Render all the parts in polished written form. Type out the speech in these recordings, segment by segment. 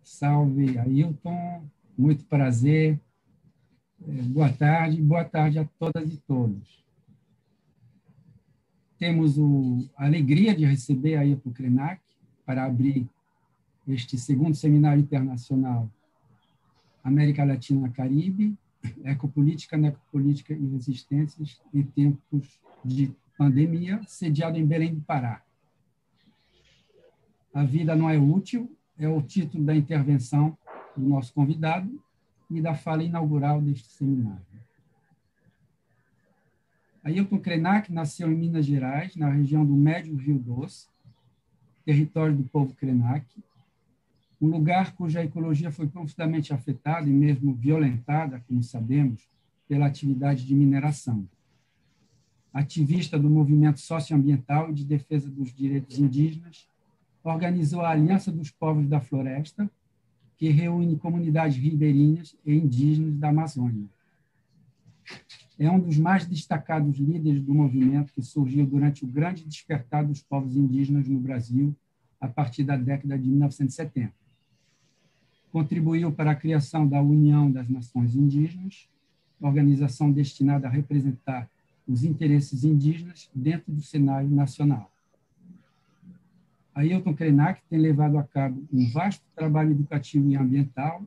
Salve, Ailton. Muito prazer. Boa tarde a todas e todos. Temos a alegria de receber a Ailton Krenak para abrir este segundo seminário internacional América Latina-Caribe, Ecopolítica, Necropolítica e Resistências em tempos de pandemia, sediado em Belém do Pará. A vida não é útil, é o título da intervenção do nosso convidado e da fala inaugural deste seminário. Ailton Krenak nasceu em Minas Gerais, na região do Médio Rio Doce, território do povo Krenak, um lugar cuja ecologia foi profundamente afetada e mesmo violentada, como sabemos, pela atividade de mineração. Ativista do movimento socioambiental e de defesa dos direitos indígenas, organizou a Aliança dos Povos da Floresta, que reúne comunidades ribeirinhas e indígenas da Amazônia. É um dos mais destacados líderes do movimento que surgiu durante o grande despertar dos povos indígenas no Brasil, a partir da década de 1970. Contribuiu para a criação da União das Nações Indígenas, organização destinada a representar os interesses indígenas dentro do cenário nacional. Ailton Krenak tem levado a cabo um vasto trabalho educativo e ambiental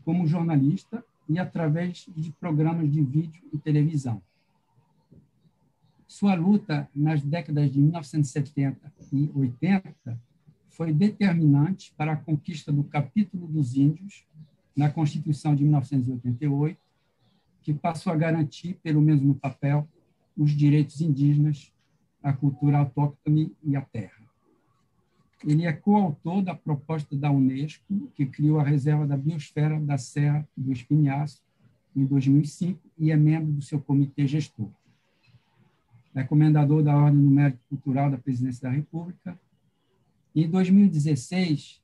como jornalista e através de programas de vídeo e televisão. Sua luta nas décadas de 1970 e 80 foi determinante para a conquista do capítulo dos índios na Constituição de 1988, que passou a garantir, pelo menos no papel, os direitos indígenas, a cultura autóctone e a terra. Ele é coautor da proposta da Unesco, que criou a Reserva da Biosfera da Serra do Espinhaço, em 2005, e é membro do seu comitê gestor. É comendador da Ordem do Mérito Cultural da Presidência da República. Em 2016,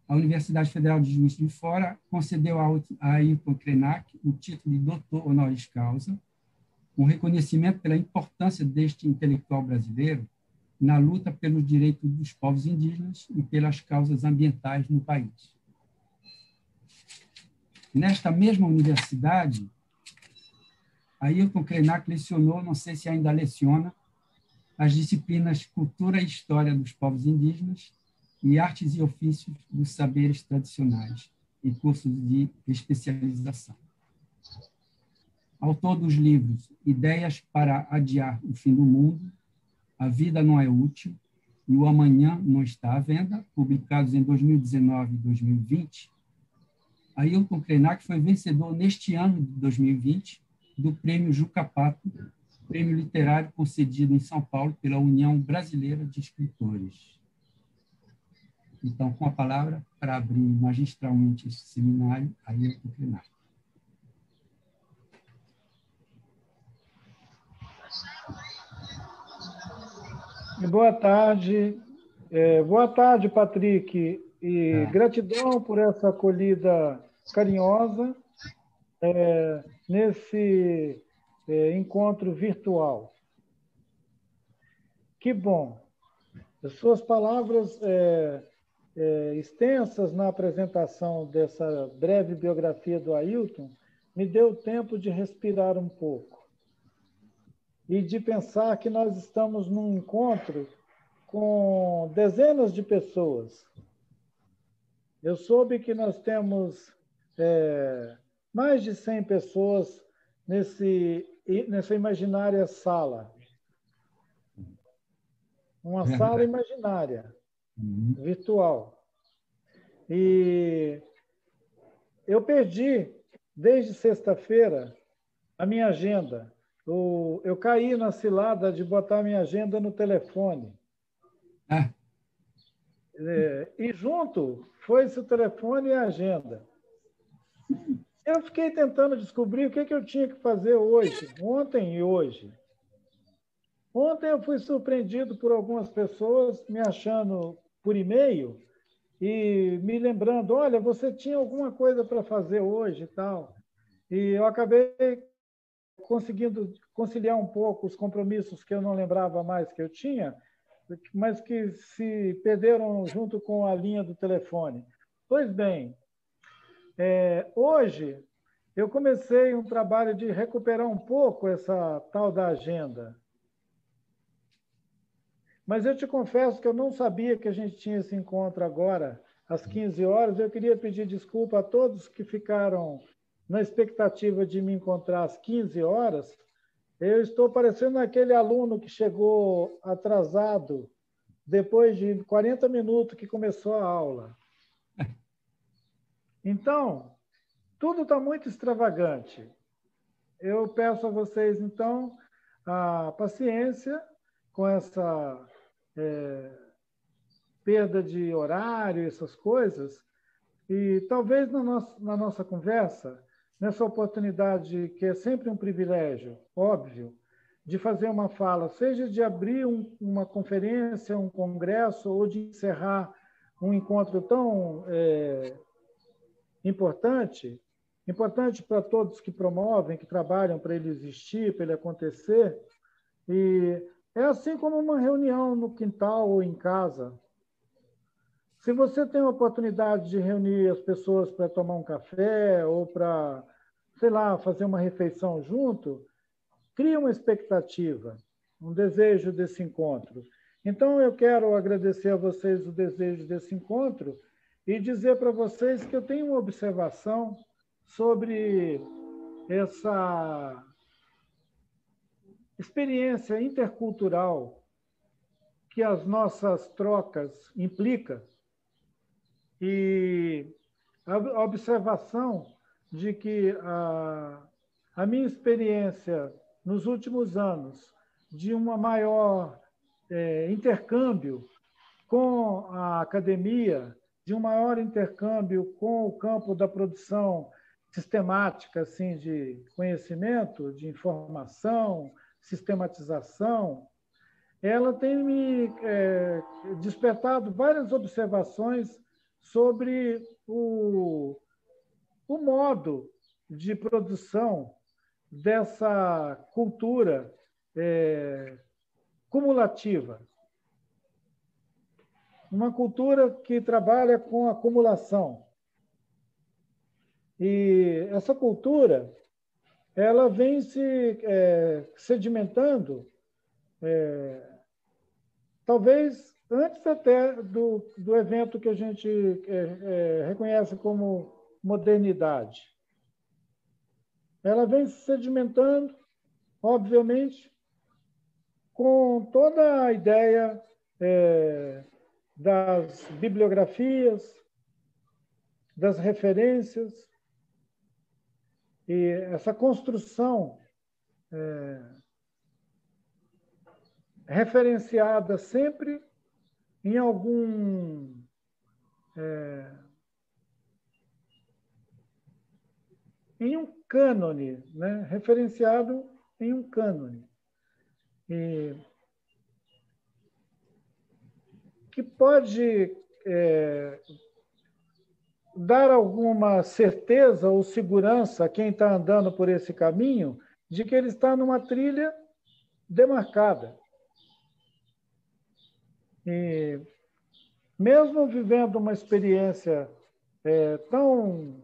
a Universidade Federal de Juiz de Fora concedeu a Ailton Krenak o título de doutor honoris causa, um reconhecimento pela importância deste intelectual brasileiro na luta pelos direitos dos povos indígenas e pelas causas ambientais no país. Nesta mesma universidade, Ailton Krenak lecionou, não sei se ainda leciona, as disciplinas Cultura e História dos Povos Indígenas e Artes e Ofícios dos Saberes Tradicionais, em cursos de especialização. Autor dos livros Ideias para Adiar o Fim do Mundo, A Vida Não é Útil e O Amanhã Não Está à Venda, publicados em 2019 e 2020, Ailton Krenak foi vencedor neste ano de 2020 do Prêmio Juca Pato, prêmio literário concedido em São Paulo pela União Brasileira de Escritores. Então, com a palavra, para abrir magistralmente esse seminário, Ailton Krenak. Boa tarde, Patrick, e gratidão por essa acolhida carinhosa nesse encontro virtual. Que bom! As suas palavras extensas na apresentação dessa breve biografia do Ailton me deu tempo de respirar um pouco e de pensar que nós estamos num encontro com dezenas de pessoas. Eu soube que nós temos mais de 100 pessoas nessa imaginária sala. Uma sala imaginária, virtual. E eu perdi, desde sexta-feira, a minha agenda. Eu caí na cilada de botar minha agenda no telefone. E junto foi-se o telefone e a agenda. Eu fiquei tentando descobrir o que eu tinha que fazer hoje, ontem e hoje. Ontem eu fui surpreendido por algumas pessoas me achando por e-mail e me lembrando, olha, você tinha alguma coisa para fazer hoje e tal. E eu acabei conseguindo conciliar um pouco os compromissos que eu não lembrava mais que eu tinha, mas que se perderam junto com a linha do telefone. Pois bem, hoje eu comecei um trabalho de recuperar um pouco essa tal da agenda. Mas eu te confesso que eu não sabia que a gente tinha esse encontro agora, às 15 horas. Eu queria pedir desculpa a todos que ficaram na expectativa de me encontrar às 15 horas. Eu estou parecendo aquele aluno que chegou atrasado depois de 40 minutos que começou a aula. Então, tudo está muito extravagante. Eu peço a vocês, então, a paciência com essa perda de horário, essas coisas, e talvez na nossa conversa, nessa oportunidade que é sempre um privilégio, óbvio, de fazer uma fala, seja de abrir uma conferência, um congresso, ou de encerrar um encontro tão importante para todos que promovem, que trabalham para ele existir, para ele acontecer. E é assim como uma reunião no quintal ou em casa. Se você tem a oportunidade de reunir as pessoas para tomar um café ou para, sei lá, fazer uma refeição junto, cria uma expectativa, um desejo desse encontro. Então, eu quero agradecer a vocês o desejo desse encontro e dizer para vocês que eu tenho uma observação sobre essa experiência intercultural que as nossas trocas implicam e a observação de que a minha experiência nos últimos anos de uma maior intercâmbio com a academia, de um maior intercâmbio com o campo da produção sistemática assim, de conhecimento, de informação, sistematização, ela tem me despertado várias observações sobre o modo de produção dessa cultura cumulativa. Uma cultura que trabalha com acumulação. E essa cultura ela vem se sedimentando, talvez antes até do evento que a gente reconhece como modernidade. Ela vem se sedimentando, obviamente, com toda a ideia das bibliografias, das referências, e essa construção referenciada sempre em algum em um cânone, né? Referenciado em um cânone. E que pode dar alguma certeza ou segurança a quem está andando por esse caminho de que ele está numa trilha demarcada. E mesmo vivendo uma experiência tão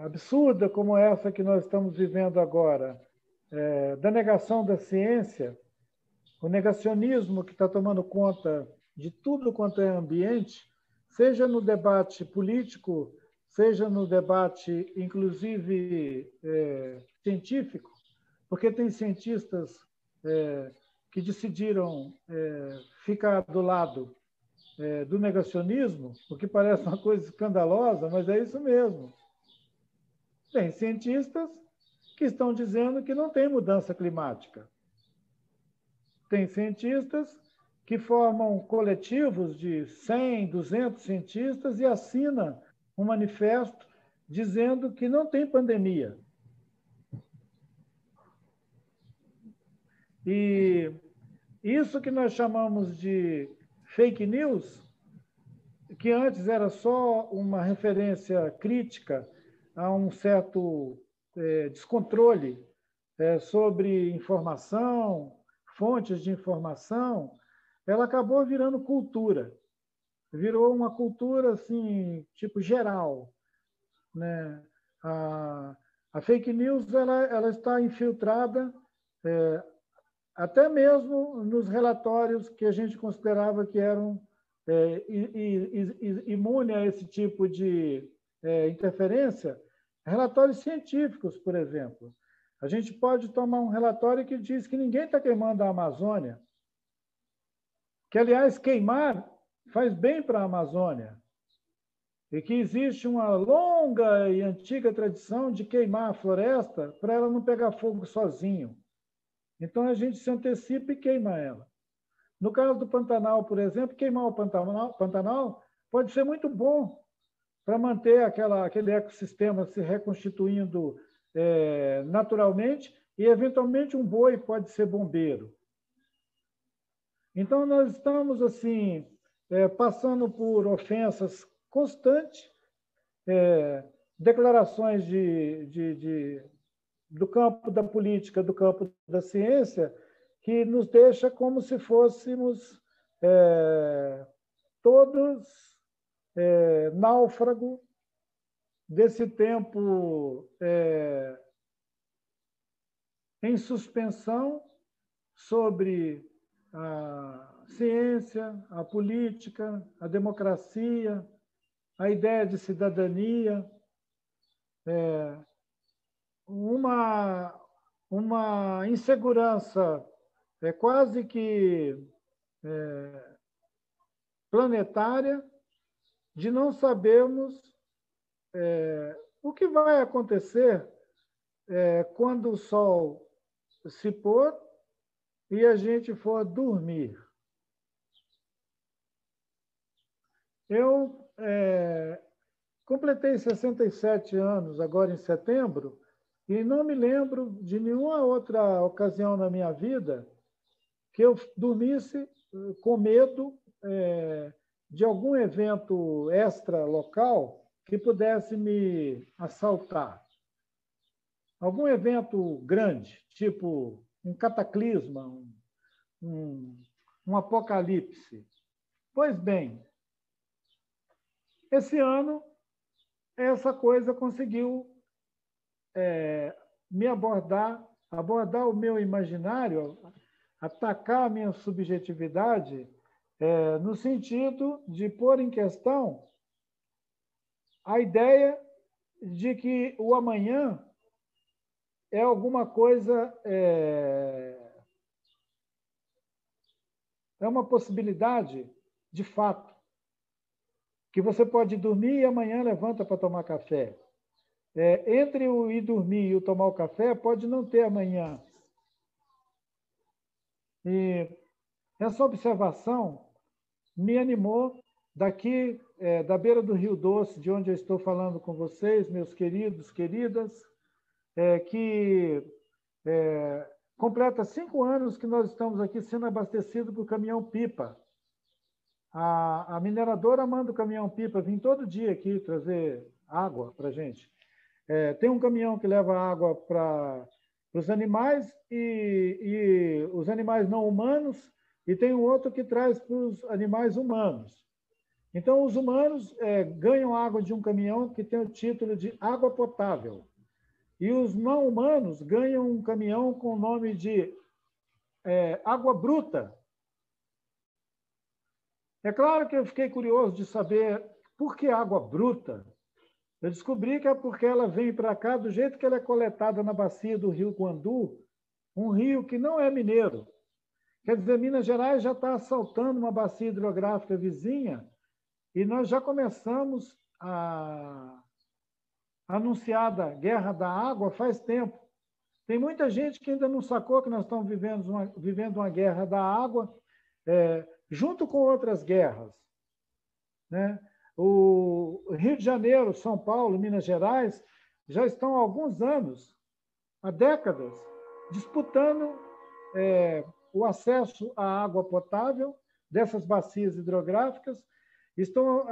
absurda como essa que nós estamos vivendo agora, da negação da ciência, o negacionismo que está tomando conta de tudo quanto é ambiente, seja no debate político, seja no debate, inclusive, científico, porque tem cientistas que decidiram ficar do lado do negacionismo, o que parece uma coisa escandalosa, mas é isso mesmo. Tem cientistas que estão dizendo que não tem mudança climática. Tem cientistas que formam coletivos de 100, 200 cientistas e assinam um manifesto dizendo que não tem pandemia. E isso que nós chamamos de fake news, que antes era só uma referência crítica a um certo descontrole sobre informação, fontes de informação, ela acabou virando cultura. virou uma cultura assim, tipo geral, né? A fake news ela está infiltrada até mesmo nos relatórios que a gente considerava que eram imunes a esse tipo de interferência, relatórios científicos, por exemplo. A gente pode tomar um relatório que diz que ninguém está queimando a Amazônia, que, aliás, queimar faz bem para a Amazônia, e que existe uma longa e antiga tradição de queimar a floresta para ela não pegar fogo sozinho. Então, a gente se antecipa e queima ela. No caso do Pantanal, por exemplo, queimar o Pantanal pode ser muito bom para manter aquele ecossistema se reconstituindo naturalmente, e, eventualmente, um boi pode ser bombeiro. Então, nós estamos assim passando por ofensas constantes, declarações do campo da política, do campo da ciência, que nos deixa como se fôssemos todos náufragos desse tempo em suspensão sobre a ciência, a política, a democracia, a ideia de cidadania, uma insegurança quase que planetária de não sabermos o que vai acontecer quando o sol se pôr e a gente for dormir. Eu completei 67 anos agora em setembro e não me lembro de nenhuma outra ocasião na minha vida que eu dormisse com medo de algum evento extra local que pudesse me assaltar. Algum evento grande, tipo um cataclisma, um apocalipse. Pois bem, esse ano, essa coisa conseguiu me abordar o meu imaginário, atacar a minha subjetividade, no sentido de pôr em questão a ideia de que o amanhã é alguma coisa, é uma possibilidade de fato, que você pode dormir e amanhã levanta para tomar café. Entre o ir dormir e o tomar o café, pode não ter amanhã. E essa observação me animou daqui, da beira do Rio Doce, de onde eu estou falando com vocês, meus queridos, queridas, que completa 5 anos que nós estamos aqui sendo abastecidos por caminhão-pipa. A mineradora manda o caminhão-pipa vir todo dia aqui trazer água para a gente. Tem um caminhão que leva água para os animais e os animais não humanos, e tem um outro que traz para os animais humanos. Então, os humanos ganham água de um caminhão que tem o título de água potável. E os não humanos ganham um caminhão com o nome de água bruta. É claro que eu fiquei curioso de saber por que água bruta. Eu descobri que é porque ela vem para cá do jeito que ela é coletada na bacia do Rio Guandu, um rio que não é mineiro. Quer dizer, Minas Gerais já está assaltando uma bacia hidrográfica vizinha e nós já começamos a anunciada guerra da água faz tempo. Tem muita gente que ainda não sacou que nós estamos vivendo uma guerra da água, junto com outras guerras, né? O Rio de Janeiro, São Paulo, Minas Gerais, já estão há alguns anos, há décadas, disputando o acesso à água potável dessas bacias hidrográficas, estão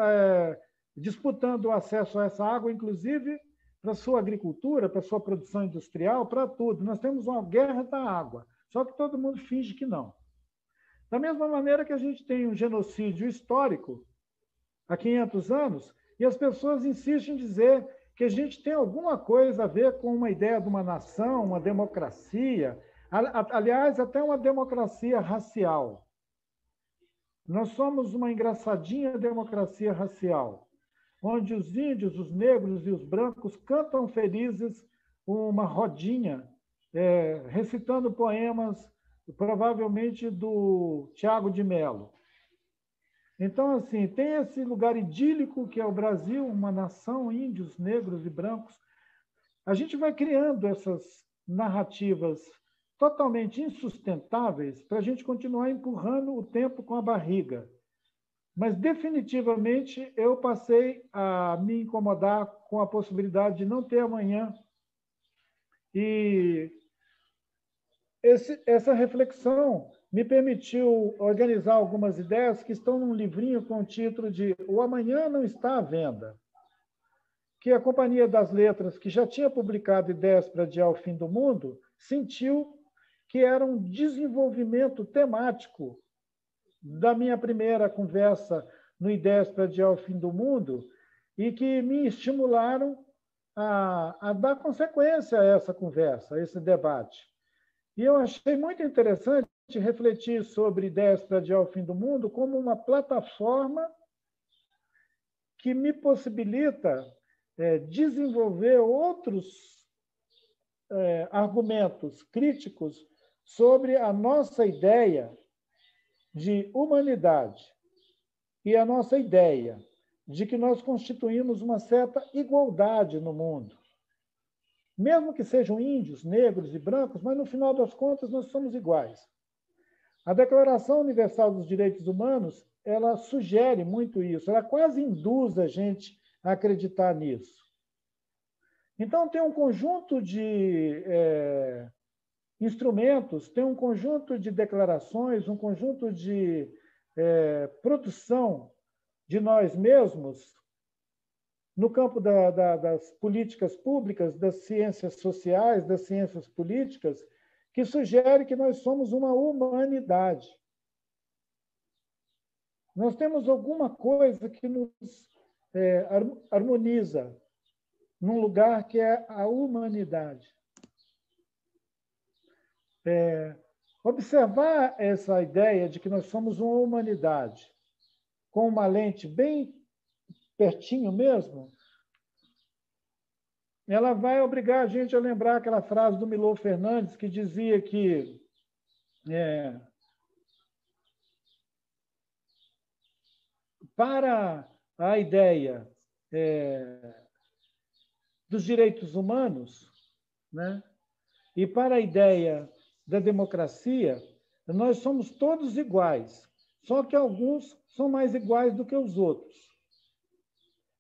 disputando o acesso a essa água, inclusive para a sua agricultura, para a sua produção industrial, para tudo. Nós temos uma guerra da água, só que todo mundo finge que não. Da mesma maneira que a gente tem um genocídio histórico há 500 anos, e as pessoas insistem em dizer que a gente tem alguma coisa a ver com uma ideia de uma nação, uma democracia, aliás, até uma democracia racial. Nós somos uma engraçadinha democracia racial, onde os índios, os negros e os brancos cantam felizes uma rodinha, recitando poemas, provavelmente do Tiago de Mello. Então, assim, tem esse lugar idílico que é o Brasil, uma nação, índios, negros e brancos. A gente vai criando essas narrativas totalmente insustentáveis para a gente continuar empurrando o tempo com a barriga. Mas, definitivamente, eu passei a me incomodar com a possibilidade de não ter amanhã. E essa reflexão me permitiu organizar algumas ideias que estão num livrinho com o título de O Amanhã Não Está à Venda, que a Companhia das Letras, que já tinha publicado Ideias para Adiar o Fim do Mundo, sentiu que era um desenvolvimento temático da minha primeira conversa no Ideias para Adiar o Fim do Mundo e que me estimularam a dar consequência a essa conversa, a esse debate. E eu achei muito interessante refletir sobre Ideias para Adiar o Fim do Mundo como uma plataforma que me possibilita desenvolver outros argumentos críticos sobre a nossa ideia de humanidade e a nossa ideia de que nós constituímos uma certa igualdade no mundo. Mesmo que sejam índios, negros e brancos, mas, no final das contas, nós somos iguais. A Declaração Universal dos Direitos Humanos, ela sugere muito isso, ela quase induz a gente a acreditar nisso. Então, tem um conjunto de instrumentos, tem um conjunto de declarações, um conjunto de produção de nós mesmos no campo das políticas públicas, das ciências sociais, das ciências políticas, que sugere que nós somos uma humanidade. Nós temos alguma coisa que nos harmoniza num lugar que é a humanidade. Observar essa ideia de que nós somos uma humanidade com uma lente bem pertinho mesmo, ela vai obrigar a gente a lembrar aquela frase do Milor Fernandes que dizia que para a ideia dos direitos humanos, né, e para a ideia da democracia, nós somos todos iguais, só que alguns são mais iguais do que os outros.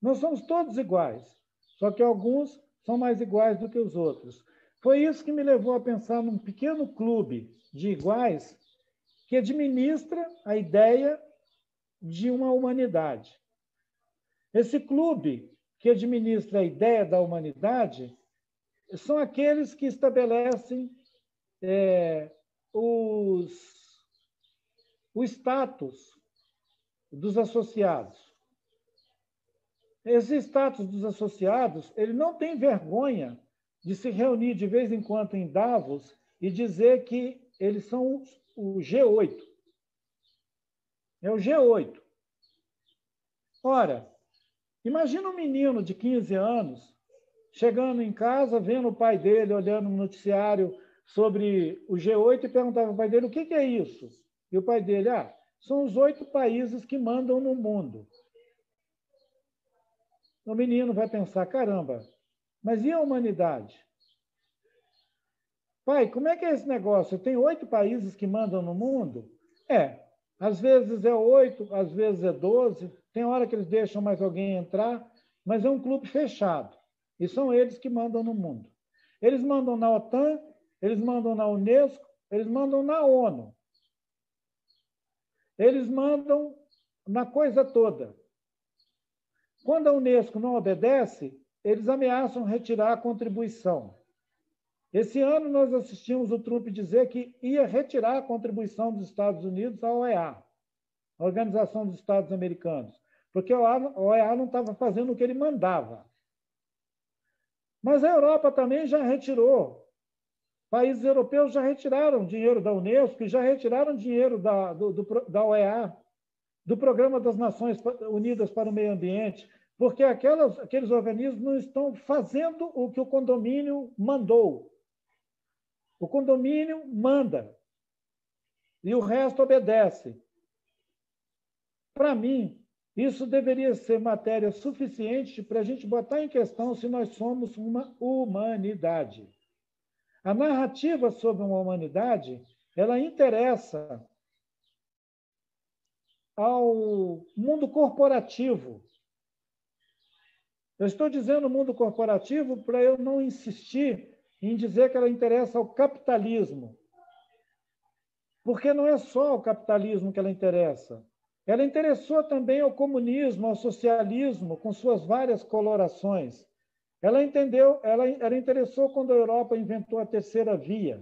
Nós somos todos iguais, só que alguns são mais iguais do que os outros. Foi isso que me levou a pensar num pequeno clube de iguais que administra a ideia de uma humanidade. Esse clube que administra a ideia da humanidade são aqueles que estabelecem o status dos associados. Esse status dos associados, ele não tem vergonha de se reunir de vez em quando em Davos e dizer que eles são o G8. É o G8. Ora, imagina um menino de 15 anos chegando em casa, vendo o pai dele olhando no noticiário sobre o G8 e perguntava ao pai dele, o que é isso? E o pai dele, são os 8 países que mandam no mundo. O menino vai pensar, caramba, mas e a humanidade? Pai, como é que é esse negócio? Tem 8 países que mandam no mundo? Às vezes é 8, às vezes é 12, tem hora que eles deixam mais alguém entrar, mas é um clube fechado. E são eles que mandam no mundo. Eles mandam na OTAN, eles mandam na Unesco, eles mandam na ONU. Eles mandam na coisa toda. Quando a Unesco não obedece, eles ameaçam retirar a contribuição. Esse ano nós assistimos o Trump dizer que ia retirar a contribuição dos Estados Unidos à OEA, a Organização dos Estados Americanos, porque a OEA não estava fazendo o que ele mandava. Mas a Europa também já retirou. Países europeus já retiraram dinheiro da Unesco e já retiraram dinheiro da OEA, do Programa das Nações Unidas para o Meio Ambiente, porque aqueles organismos não estão fazendo o que o condomínio mandou. O condomínio manda e o resto obedece. Para mim, isso deveria ser matéria suficiente para a gente botar em questão se nós somos uma humanidade. A narrativa sobre uma humanidade, ela interessa ao mundo corporativo. Eu estou dizendo mundo corporativo para eu não insistir em dizer que ela interessa ao capitalismo. Porque não é só o capitalismo que ela interessa. Ela interessou também ao comunismo, ao socialismo, com suas várias colorações. Ela interessou quando a Europa inventou a terceira via.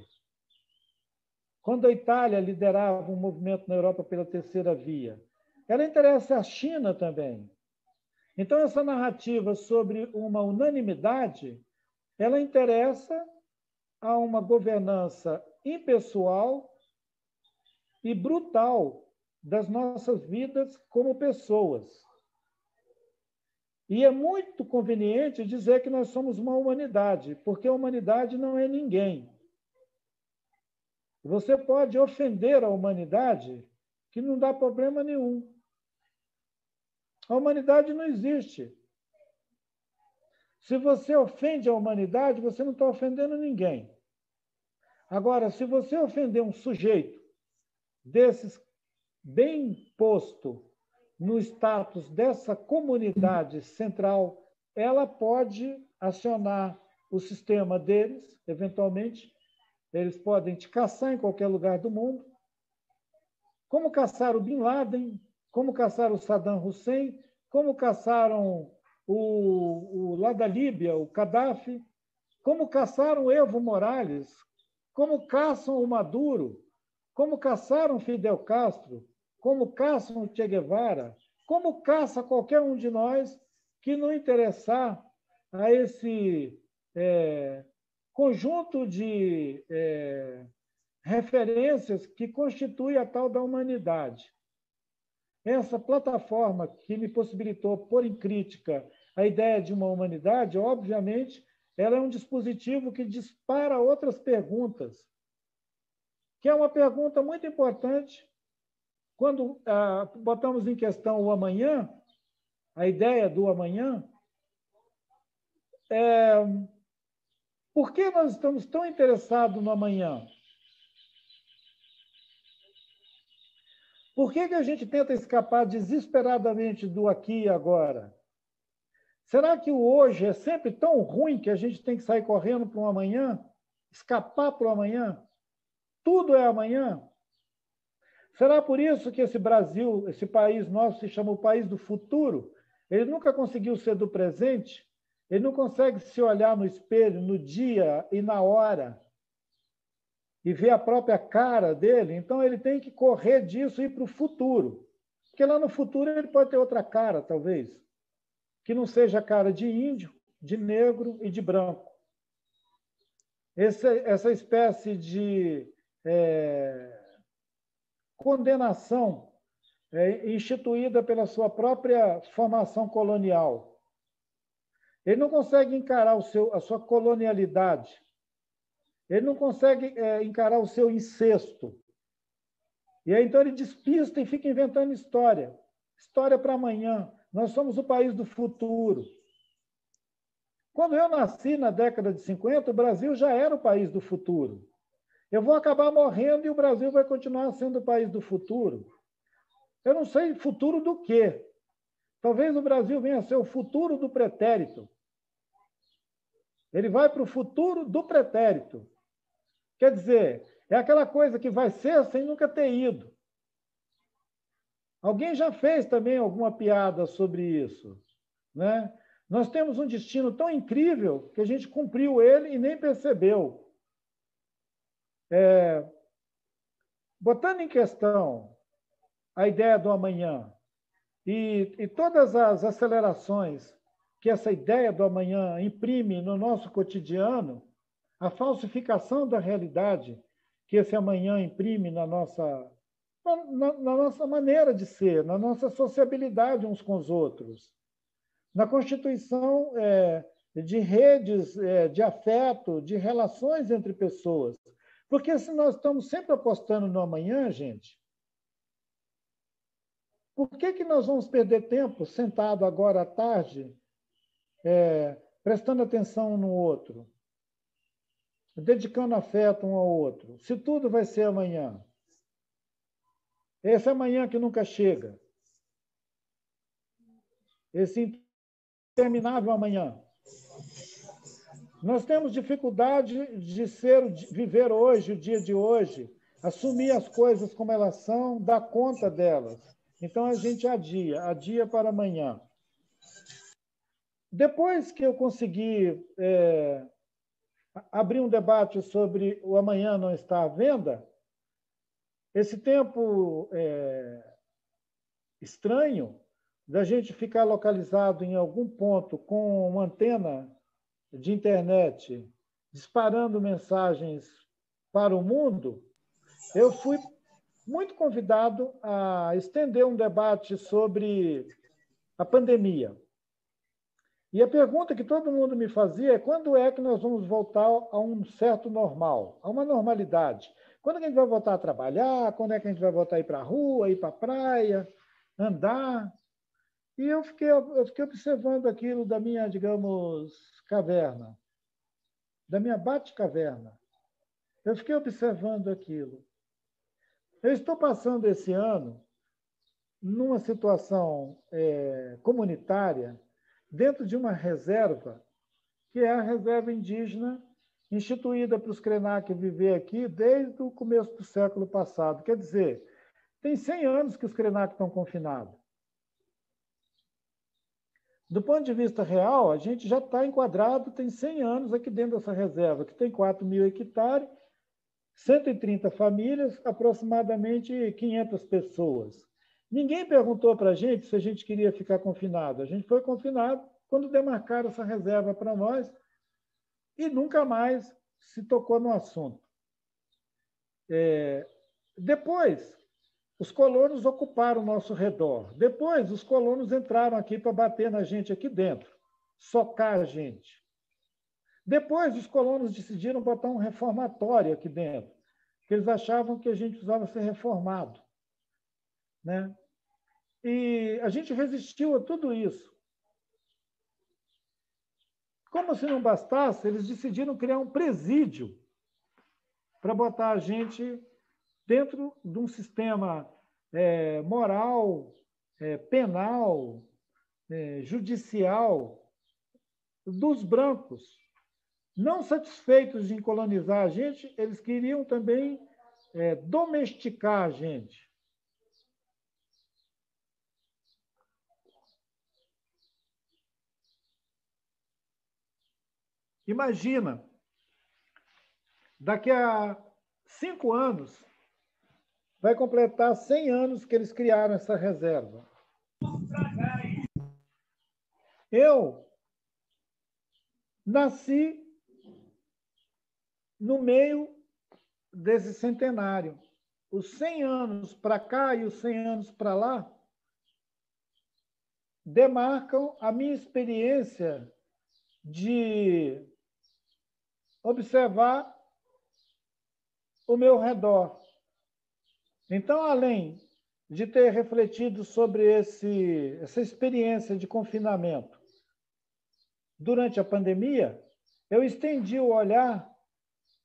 Quando a Itália liderava um movimento na Europa pela terceira via. Ela interessa à China também. Então, essa narrativa sobre uma unanimidade, ela interessa a uma governança impessoal e brutal das nossas vidas como pessoas. E é muito conveniente dizer que nós somos uma humanidade, porque a humanidade não é ninguém. Você pode ofender a humanidade, que não dá problema nenhum. A humanidade não existe. Se você ofende a humanidade, você não está ofendendo ninguém. Agora, se você ofender um sujeito desses bem posto no status dessa comunidade central, ela pode acionar o sistema deles, eventualmente. Eles podem te caçar em qualquer lugar do mundo. Como caçaram o Bin Laden, como caçaram o Saddam Hussein, como caçaram lá da Líbia, o Gaddafi, como caçaram o Evo Morales, como caçam o Maduro, como caçaram Fidel Castro, como caçam o Che Guevara, como caça qualquer um de nós que não interessar a esse conjunto de referências que constitui a tal da humanidade. Essa plataforma que me possibilitou pôr em crítica a ideia de uma humanidade, obviamente, ela é um dispositivo que dispara outras perguntas, que é uma pergunta muito importante quando botamos em questão o amanhã, a ideia do amanhã. Por que nós estamos tão interessados no amanhã? Por que a gente tenta escapar desesperadamente do aqui e agora? Será que o hoje é sempre tão ruim que a gente tem que sair correndo para um amanhã? Escapar para o amanhã? Tudo é amanhã? Será por isso que esse Brasil, esse país nosso, se chama o país do futuro? Ele nunca conseguiu ser do presente? Ele não consegue se olhar no espelho, no dia e na hora, e ver a própria cara dele? Então, ele tem que correr disso e ir para o futuro. Porque lá no futuro ele pode ter outra cara, talvez, que não seja a cara de índio, de negro e de branco. Essa espécie de condenação instituída pela sua própria formação colonial. Ele não consegue encarar a sua colonialidade. Ele não consegue encarar o seu incesto. E aí, então, ele despista e fica inventando história. História para amanhã. Nós somos o país do futuro. Quando eu nasci na década de 50, o Brasil já era o país do futuro. Eu vou acabar morrendo e o Brasil vai continuar sendo o país do futuro. Eu não sei futuro do quê. Talvez o Brasil venha a ser o futuro do pretérito. Ele vai para o futuro do pretérito. Quer dizer, é aquela coisa que vai ser sem nunca ter ido. Alguém já fez também alguma piada sobre isso, né? Nós temos um destino tão incrível que a gente cumpriu ele e nem percebeu. Botando em questão a ideia do amanhã, E todas as acelerações que essa ideia do amanhã imprime no nosso cotidiano, a falsificação da realidade que esse amanhã imprime na nossa maneira de ser, na nossa sociabilidade uns com os outros, na constituição de redes de afeto, de relações entre pessoas. Porque se nós estamos sempre apostando no amanhã, gente, por que nós vamos perder tempo sentado agora à tarde, prestando atenção um no outro, dedicando afeto um ao outro, se tudo vai ser amanhã? Esse amanhã que nunca chega. Esse interminável amanhã. Nós temos dificuldade de viver hoje, o dia de hoje, assumir as coisas como elas são, dar conta delas. Então, a gente adia para amanhã. Depois que eu consegui abrir um debate sobre o amanhã não está à venda, esse tempo estranho da gente ficar localizado em algum ponto com uma antena de internet disparando mensagens para o mundo, eu fui muito convidado a estender um debate sobre a pandemia. E a pergunta que todo mundo me fazia é quando é que nós vamos voltar a um certo normal, a uma normalidade? Quando é que a gente vai voltar a trabalhar? Quando é que a gente vai voltar a ir para a rua, ir para a praia, andar? E eu fiquei observando aquilo da minha, digamos, caverna, da minha bate-caverna. Eu fiquei observando aquilo. Eu estou passando esse ano numa situação comunitária dentro de uma reserva, que é a reserva indígena instituída para os Krenak viver aqui desde o começo do século passado. Quer dizer, tem 100 anos que os Krenak estão confinados. Do ponto de vista real, a gente já está enquadrado, tem 100 anos aqui dentro dessa reserva, que tem 4.000 hectares, 130 famílias, aproximadamente 500 pessoas. Ninguém perguntou para a gente se a gente queria ficar confinado. A gente foi confinado quando demarcaram essa reserva para nós e nunca mais se tocou no assunto. Depois, os colonos ocuparam o nosso redor. Depois, os colonos entraram aqui para bater na gente aqui dentro, socar a gente. Depois, os colonos decidiram botar um reformatório aqui dentro, porque eles achavam que a gente precisava ser reformado, né? E a gente resistiu a tudo isso. Como se não bastasse, eles decidiram criar um presídio para botar a gente dentro de um sistema moral, penal, judicial dos brancos. Não satisfeitos em colonizar a gente, eles queriam também domesticar a gente. Imagina, daqui a 5 anos, vai completar 100 anos que eles criaram essa reserva. Eu nasci no meio desse centenário. Os 100 anos para cá e os 100 anos para lá demarcam a minha experiência de observar o meu redor. Então, além de ter refletido sobre essa experiência de confinamento durante a pandemia, eu estendi o olhar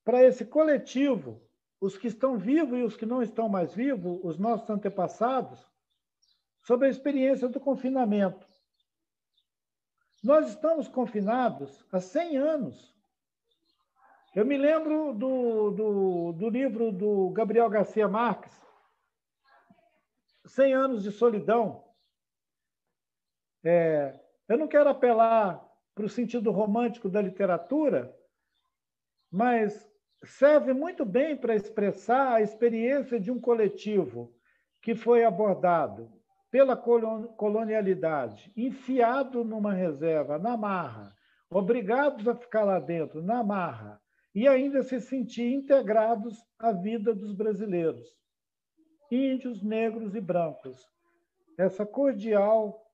para esse coletivo, os que estão vivos e os que não estão mais vivos, os nossos antepassados, sobre a experiência do confinamento. Nós estamos confinados há 100 anos. Eu me lembro do livro do Gabriel Garcia Marques, 100 anos de solidão. Eu não quero apelar para o sentido romântico da literatura, mas serve muito bem para expressar a experiência de um coletivo que foi abordado. pela colonialidade, enfiado numa reserva, na marra, obrigados a ficar lá dentro, na marra, e ainda se sentir integrados à vida dos brasileiros, índios, negros e brancos. Essa cordial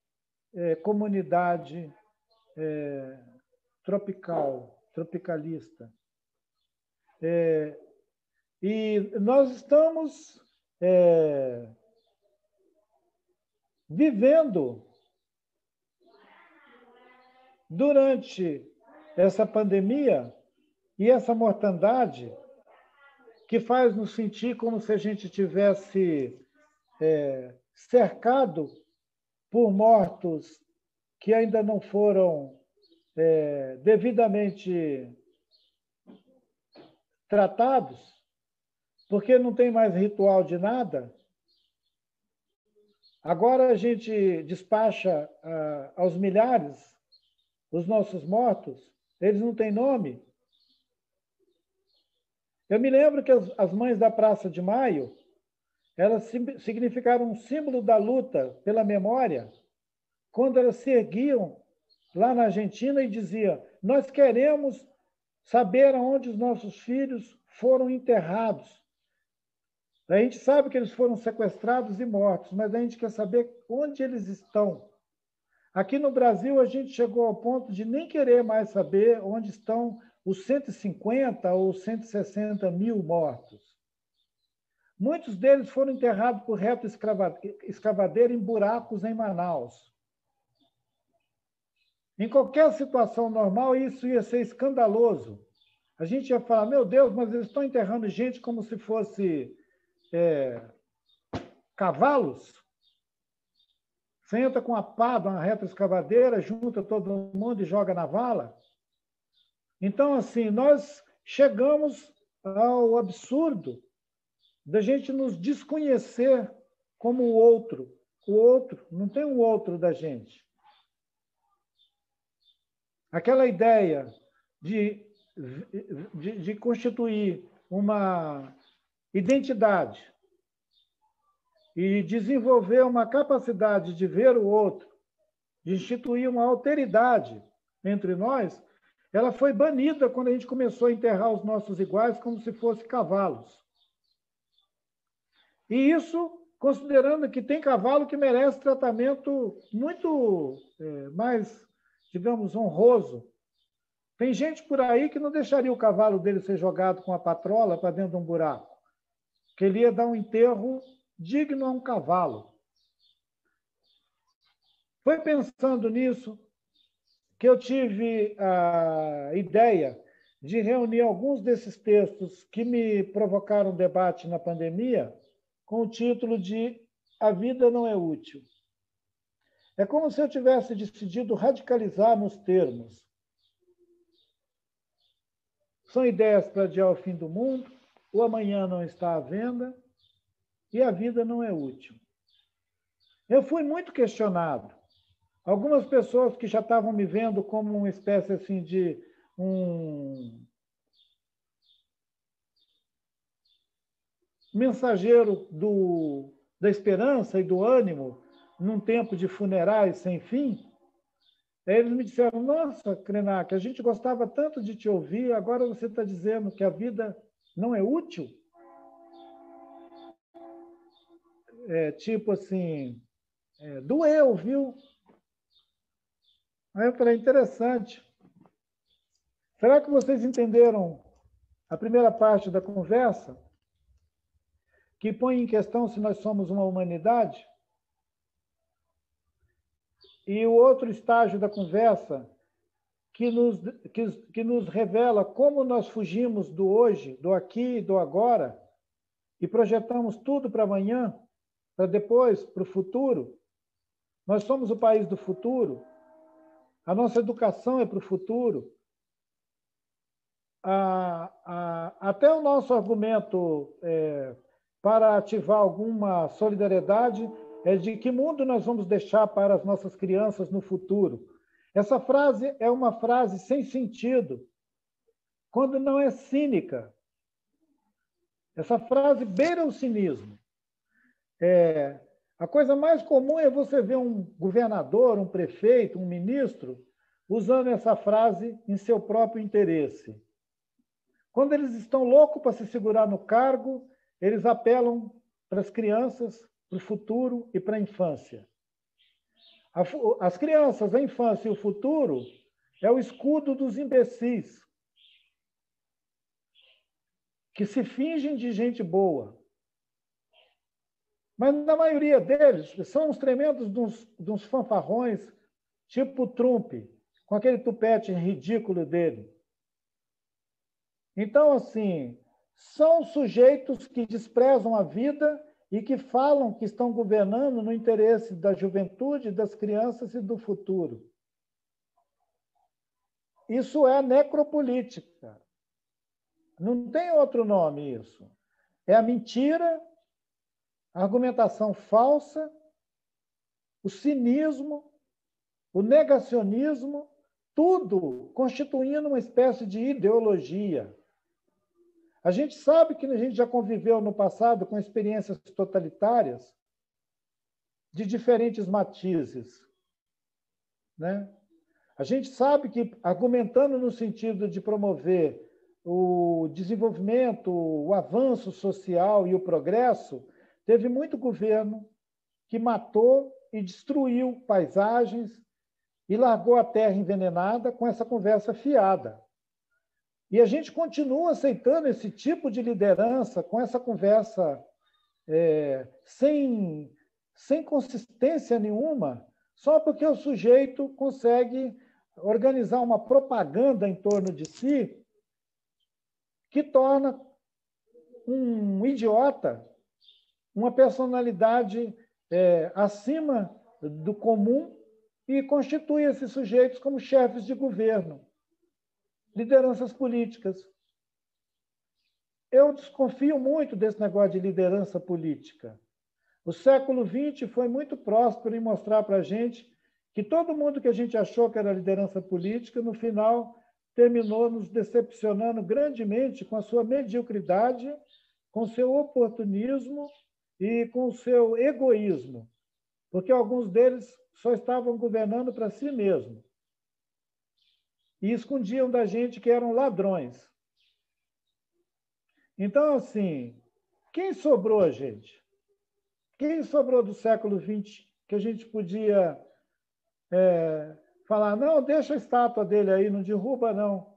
comunidade tropicalista. E nós estamos vivendo, durante essa pandemia e essa mortandade, que faz nos sentir como se a gente tivesse cercado por mortos que ainda não foram devidamente tratados, porque não tem mais ritual de nada. Agora a gente despacha aos milhares os nossos mortos, eles não têm nome. Eu me lembro que as mães da Praça de Maio, elas significaram um símbolo da luta pela memória, quando elas se erguiam lá na Argentina e diziam: nós queremos saber aonde os nossos filhos foram enterrados. A gente sabe que eles foram sequestrados e mortos, mas a gente quer saber onde eles estão. Aqui no Brasil, a gente chegou ao ponto de nem querer mais saber onde estão os 150 ou 160 mil mortos. Muitos deles foram enterrados por reto-escavadeira em buracos em Manaus. Em qualquer situação normal, isso ia ser escandaloso. A gente ia falar: meu Deus, mas eles estão enterrando gente como se fosse cavalos. Você entra com a pá de uma retroescavadeira, junta todo mundo e joga na vala. Então, assim, nós chegamos ao absurdo da gente nos desconhecer como o outro. O outro, não tem um outro da gente. Aquela ideia de constituir uma identidade e desenvolver uma capacidade de ver o outro, de instituir uma alteridade entre nós, ela foi banida quando a gente começou a enterrar os nossos iguais como se fossem cavalos. E isso considerando que tem cavalo que merece tratamento muito mais, digamos, honroso. Tem gente por aí que não deixaria o cavalo dele ser jogado com a patrola para dentro de um buraco, que ele ia dar um enterro digno a um cavalo. Foi pensando nisso que eu tive a ideia de reunir alguns desses textos que me provocaram debate na pandemia, com o título de A Vida Não é Útil. É como se eu tivesse decidido radicalizar nos termos. São ideias para adiar o fim do mundo, o amanhã não está à venda e a vida não é útil. Eu fui muito questionado. Algumas pessoas que já estavam me vendo como uma espécie assim de mensageiro da esperança e do ânimo num tempo de funerais sem fim, eles me disseram: nossa, Krenak, a gente gostava tanto de te ouvir, agora você está dizendo que a vida não é útil? Tipo assim, doeu, viu? Aí eu falei: interessante. Será que vocês entenderam a primeira parte da conversa, que põe em questão se nós somos uma humanidade? E o outro estágio da conversa, que nos revela como nós fugimos do hoje, do aqui e do agora, e projetamos tudo para amanhã, para depois, para o futuro. Nós somos o país do futuro. A nossa educação é para o futuro. Até o nosso argumento para ativar alguma solidariedade é de que mundo nós vamos deixar para as nossas crianças no futuro. Essa frase é uma frase sem sentido, quando não é cínica. Essa frase beira o cinismo. A coisa mais comum é você ver um governador, um prefeito, um ministro usando essa frase em seu próprio interesse. Quando eles estão loucos para se segurar no cargo, eles apelam para as crianças, para o futuro e para a infância. As crianças, a infância e o futuro é o escudo dos imbecis, que se fingem de gente boa. Mas, na maioria deles, são uns tremendos de uns fanfarrões, tipo Trump, com aquele tupete ridículo dele. Então, assim, são sujeitos que desprezam a vida e que falam que estão governando no interesse da juventude, das crianças e do futuro. Isso é necropolítica. Não tem outro nome isso. É a mentira, a argumentação falsa, o cinismo, o negacionismo, tudo constituindo uma espécie de ideologia. A gente sabe que a gente já conviveu no passado com experiências totalitárias de diferentes matizes, né? A gente sabe que, argumentando no sentido de promover o desenvolvimento, o avanço social e o progresso, teve muito governo que matou e destruiu paisagens e largou a terra envenenada com essa conversa fiada. E a gente continua aceitando esse tipo de liderança com essa conversa sem consistência nenhuma, só porque o sujeito consegue organizar uma propaganda em torno de si que torna um idiota uma personalidade acima do comum e constitui esses sujeitos como chefes de governo, lideranças políticas. Eu desconfio muito desse negócio de liderança política. O século XX foi muito próspero em mostrar para a gente que todo mundo que a gente achou que era liderança política, no final, terminou nos decepcionando grandemente com a sua mediocridade, com seu oportunismo e com o seu egoísmo, porque alguns deles só estavam governando para si mesmos e escondiam da gente que eram ladrões. Então, assim, quem sobrou, gente? Quem sobrou do século XX que a gente podia falar, não, deixa a estátua dele aí, não derruba, não.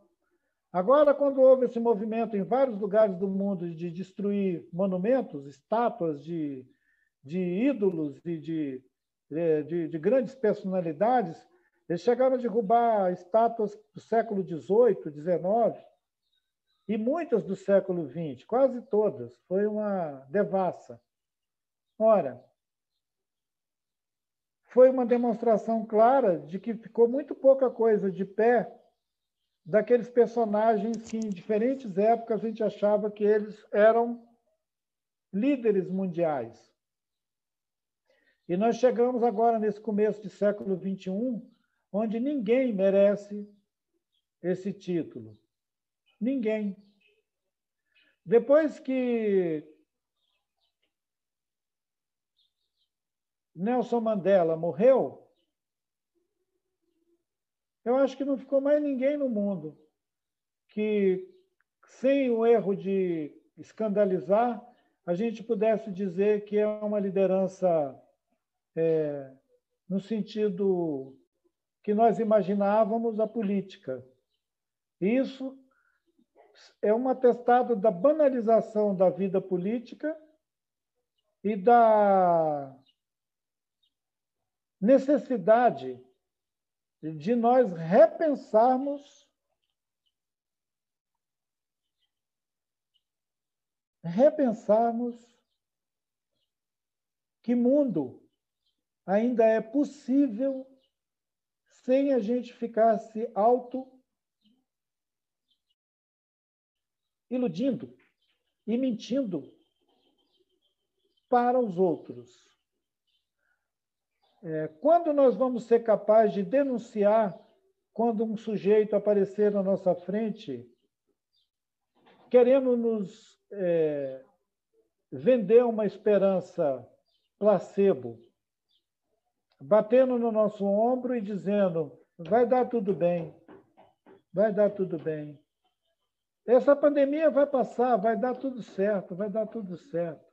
Agora, quando houve esse movimento em vários lugares do mundo de destruir monumentos, estátuas de ídolos e de grandes personalidades, eles chegaram a derrubar estátuas do século XVIII, XIX e muitas do século XX, quase todas. Foi uma devassa. Ora, foi uma demonstração clara de que ficou muito pouca coisa de pé daqueles personagens que, em diferentes épocas, a gente achava que eles eram líderes mundiais. E nós chegamos agora, nesse começo de século XXI, onde ninguém merece esse título. Ninguém. Depois que Nelson Mandela morreu, eu acho que não ficou mais ninguém no mundo que, sem o erro de escandalizar, a gente pudesse dizer que é uma liderança no sentido que nós imaginávamos a política. Isso é um atestado da banalização da vida política e da necessidade de nós repensarmos que mundo ainda é possível sem a gente ficar se iludindo e mentindo para os outros. Quando nós vamos ser capazes de denunciar quando um sujeito aparecer na nossa frente querendo nos vender uma esperança placebo, batendo no nosso ombro e dizendo: vai dar tudo bem, vai dar tudo bem. Essa pandemia vai passar, vai dar tudo certo, vai dar tudo certo.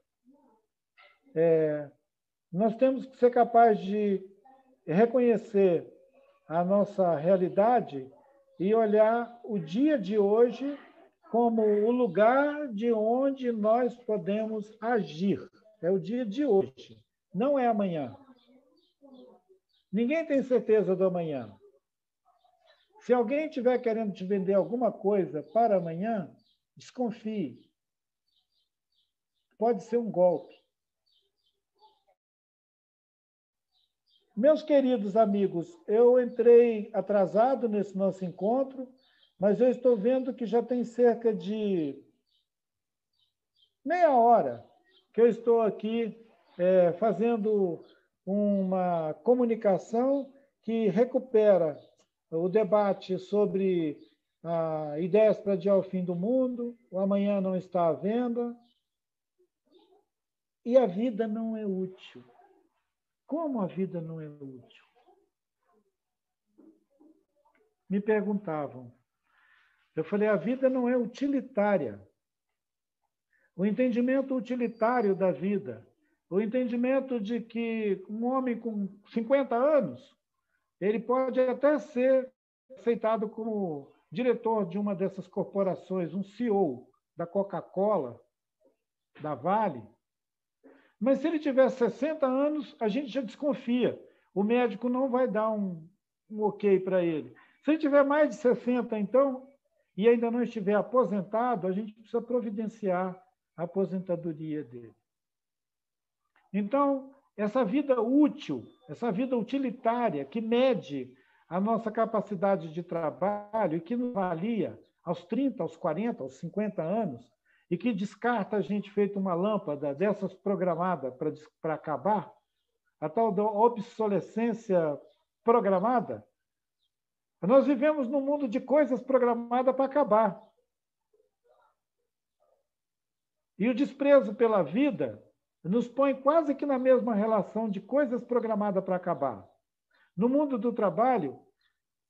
Nós temos que ser capazes de reconhecer a nossa realidade e olhar o dia de hoje como o lugar de onde nós podemos agir. É o dia de hoje, não é amanhã. Ninguém tem certeza do amanhã. Se alguém estiver querendo te vender alguma coisa para amanhã, desconfie. Pode ser um golpe. Meus queridos amigos, eu entrei atrasado nesse nosso encontro, mas eu estou vendo que já tem cerca de meia hora que eu estou aqui fazendo uma comunicação que recupera o debate sobre ideias para adiar o fim do mundo, o amanhã não está à venda, e a vida não é útil. Como a vida não é útil? Me perguntavam. Eu falei, a vida não é utilitária. O entendimento utilitário da vida, o entendimento de que um homem com 50 anos, ele pode até ser aceitado como diretor de uma dessas corporações, um CEO da Coca-Cola, da Vale, mas se ele tiver 60 anos, a gente já desconfia. O médico não vai dar um ok para ele. Se ele tiver mais de 60, então, e ainda não estiver aposentado, a gente precisa providenciar a aposentadoria dele. Então, essa vida útil, essa vida utilitária, que mede a nossa capacidade de trabalho e que nos avalia aos 30, aos 40, aos 50 anos, e que descarta a gente feito uma lâmpada dessas programada para acabar, a tal da obsolescência programada, nós vivemos num mundo de coisas programadas para acabar. E o desprezo pela vida nos põe quase que na mesma relação de coisas programadas para acabar. No mundo do trabalho,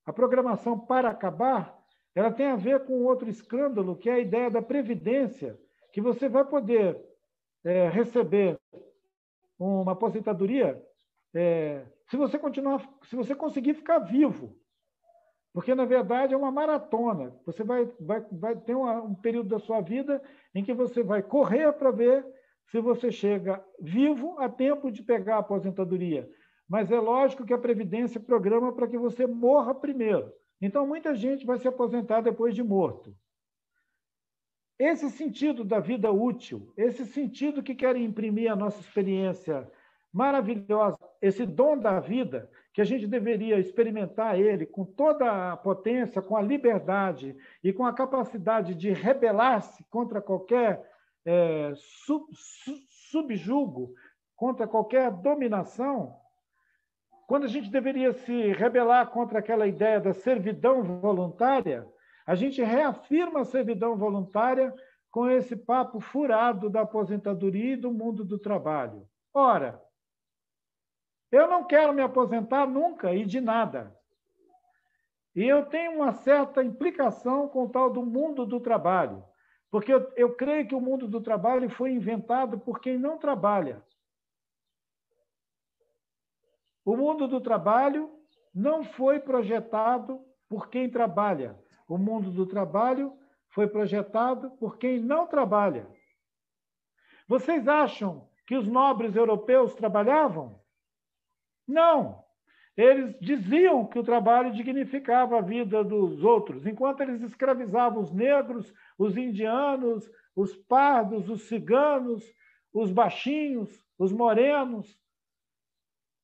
a programação para acabar, ela tem a ver com outro escândalo, que é a ideia da previdência, que você vai poder receber uma aposentadoria se você conseguir ficar vivo. Porque, na verdade, é uma maratona. Você vai ter um período da sua vida em que você vai correr para ver se você chega vivo a tempo de pegar a aposentadoria. Mas é lógico que a Previdência programa para que você morra primeiro. Então, muita gente vai se aposentar depois de morto. Esse sentido da vida útil, esse sentido que querem imprimir a nossa experiência maravilhosa, esse dom da vida, que a gente deveria experimentar ele com toda a potência, com a liberdade e com a capacidade de rebelar-se contra qualquer subjugo, contra qualquer dominação, quando a gente deveria se rebelar contra aquela ideia da servidão voluntária, a gente reafirma a servidão voluntária com esse papo furado da aposentadoria e do mundo do trabalho. Ora, eu não quero me aposentar nunca e de nada. E eu tenho uma certa implicação com o tal do mundo do trabalho, porque eu creio que o mundo do trabalho foi inventado por quem não trabalha. O mundo do trabalho não foi projetado por quem trabalha. O mundo do trabalho foi projetado por quem não trabalha. Vocês acham que os nobres europeus trabalhavam? Não. Eles diziam que o trabalho dignificava a vida dos outros, enquanto eles escravizavam os negros, os indianos, os pardos, os ciganos, os baixinhos, os morenos.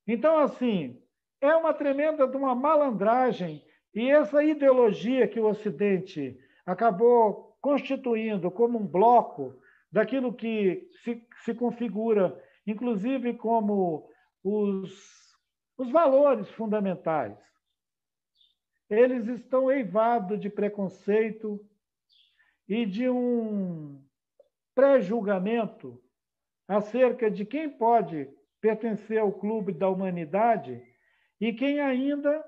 Então, assim, é uma tremenda de uma malandragem, e essa ideologia que o Ocidente acabou constituindo como um bloco daquilo que se configura, inclusive como os valores fundamentais, eles estão eivados de preconceito e de um pré-julgamento acerca de quem pode pertencer ao clube da humanidade e quem ainda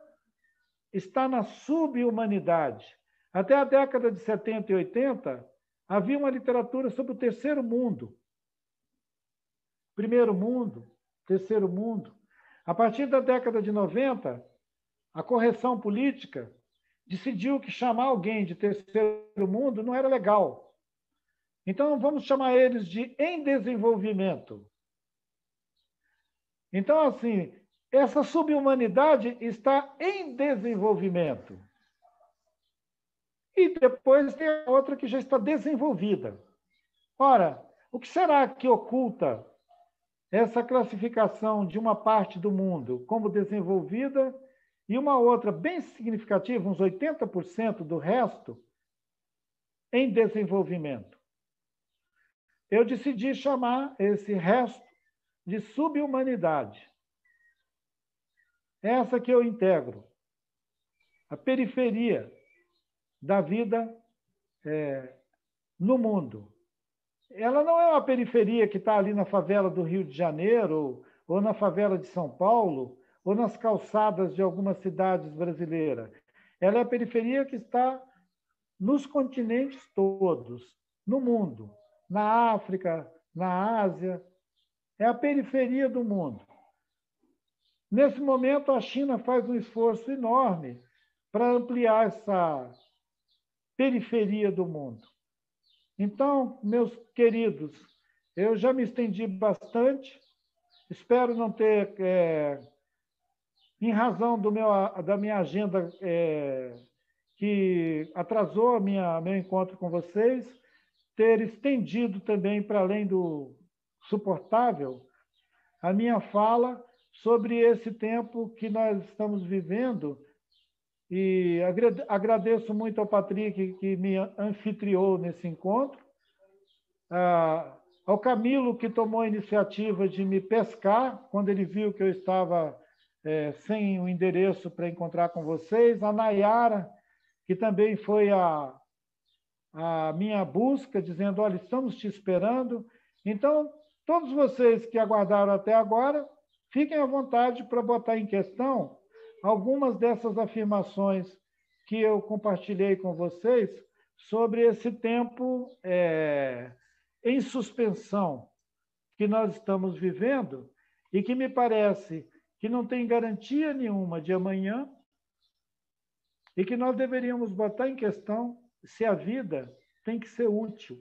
está na subhumanidade. Até a década de 70 e 80, havia uma literatura sobre o terceiro mundo. Primeiro mundo, terceiro mundo. A partir da década de 90, a correção política decidiu que chamar alguém de terceiro mundo não era legal. Então, vamos chamar eles de em desenvolvimento. Então, assim, essa subhumanidade está em desenvolvimento. E depois tem a outra que já está desenvolvida. Ora, o que será que oculta essa classificação de uma parte do mundo como desenvolvida e uma outra bem significativa, uns 80% do resto, em desenvolvimento? Eu decidi chamar esse resto de subhumanidade. Essa que eu integro, a periferia da vida no mundo. Ela não é uma periferia que está ali na favela do Rio de Janeiro, ou na favela de São Paulo, ou nas calçadas de algumas cidades brasileiras. Ela é a periferia que está nos continentes todos, no mundo, na África, na Ásia. É a periferia do mundo. Nesse momento, a China faz um esforço enorme para ampliar essa periferia do mundo. Então, meus queridos, eu já me estendi bastante, espero não ter, em razão da minha agenda que atrasou meu encontro com vocês, ter estendido também para além do suportável a minha fala sobre esse tempo que nós estamos vivendo. E agradeço muito ao Patrick, que me anfitriou nesse encontro, ao Camilo, que tomou a iniciativa de me pescar quando ele viu que eu estava sem o endereço para encontrar com vocês, a Nayara, que também foi a minha busca, dizendo, olha, estamos te esperando. Então, todos vocês que aguardaram até agora, fiquem à vontade para botar em questão algumas dessas afirmações que eu compartilhei com vocês sobre esse tempo em suspensão que nós estamos vivendo e que me parece que não tem garantia nenhuma de amanhã e que nós deveríamos botar em questão se a vida tem que ser útil.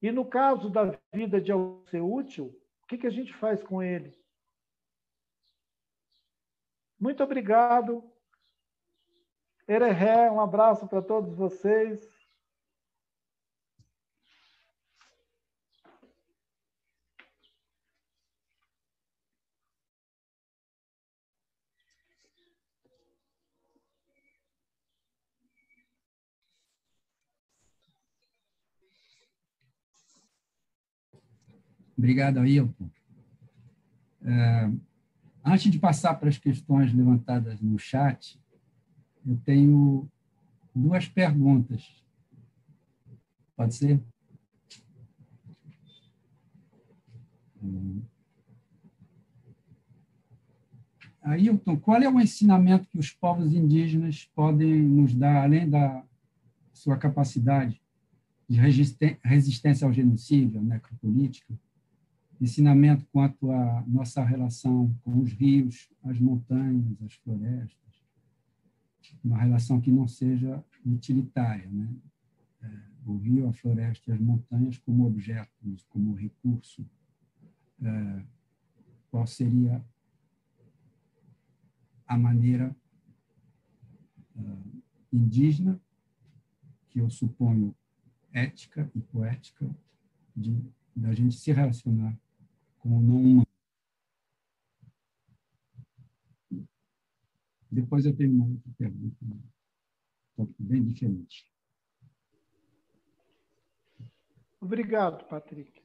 E no caso da vida de ser útil, o que a gente faz com ele? Muito obrigado. Ereré, um abraço para todos vocês. Obrigado, Ailton. Antes de passar para as questões levantadas no chat, eu tenho duas perguntas. Pode ser? Ailton, qual é o ensinamento que os povos indígenas podem nos dar, além da sua capacidade de resistência ao genocídio, à necropolítica, ensinamento quanto à nossa relação com os rios, as montanhas, as florestas, uma relação que não seja utilitária, né? O rio, a floresta e as montanhas como objetos, como recurso. Qual seria a maneira indígena, que eu suponho ética e poética, da gente se relacionar com o não humano. Depois eu tenho uma outra pergunta, bem diferente. Obrigado, Patrick.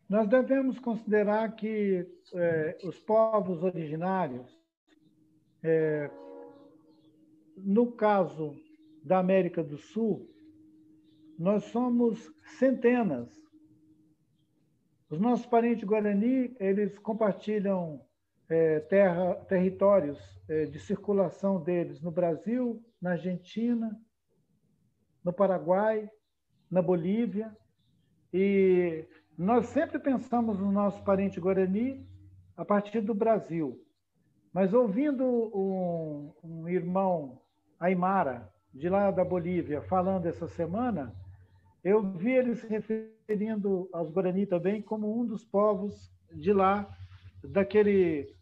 Nós devemos considerar que os povos originários, no caso da América do Sul, nós somos centenas. Os nossos parentes Guarani, eles compartilham territórios de circulação deles no Brasil, na Argentina, no Paraguai, na Bolívia. E nós sempre pensamos no nosso parente Guarani a partir do Brasil. Mas ouvindo um irmão Aymara, de lá da Bolívia, falando essa semana, eu vi ele se referindo aos Guarani também como um dos povos de lá, daquele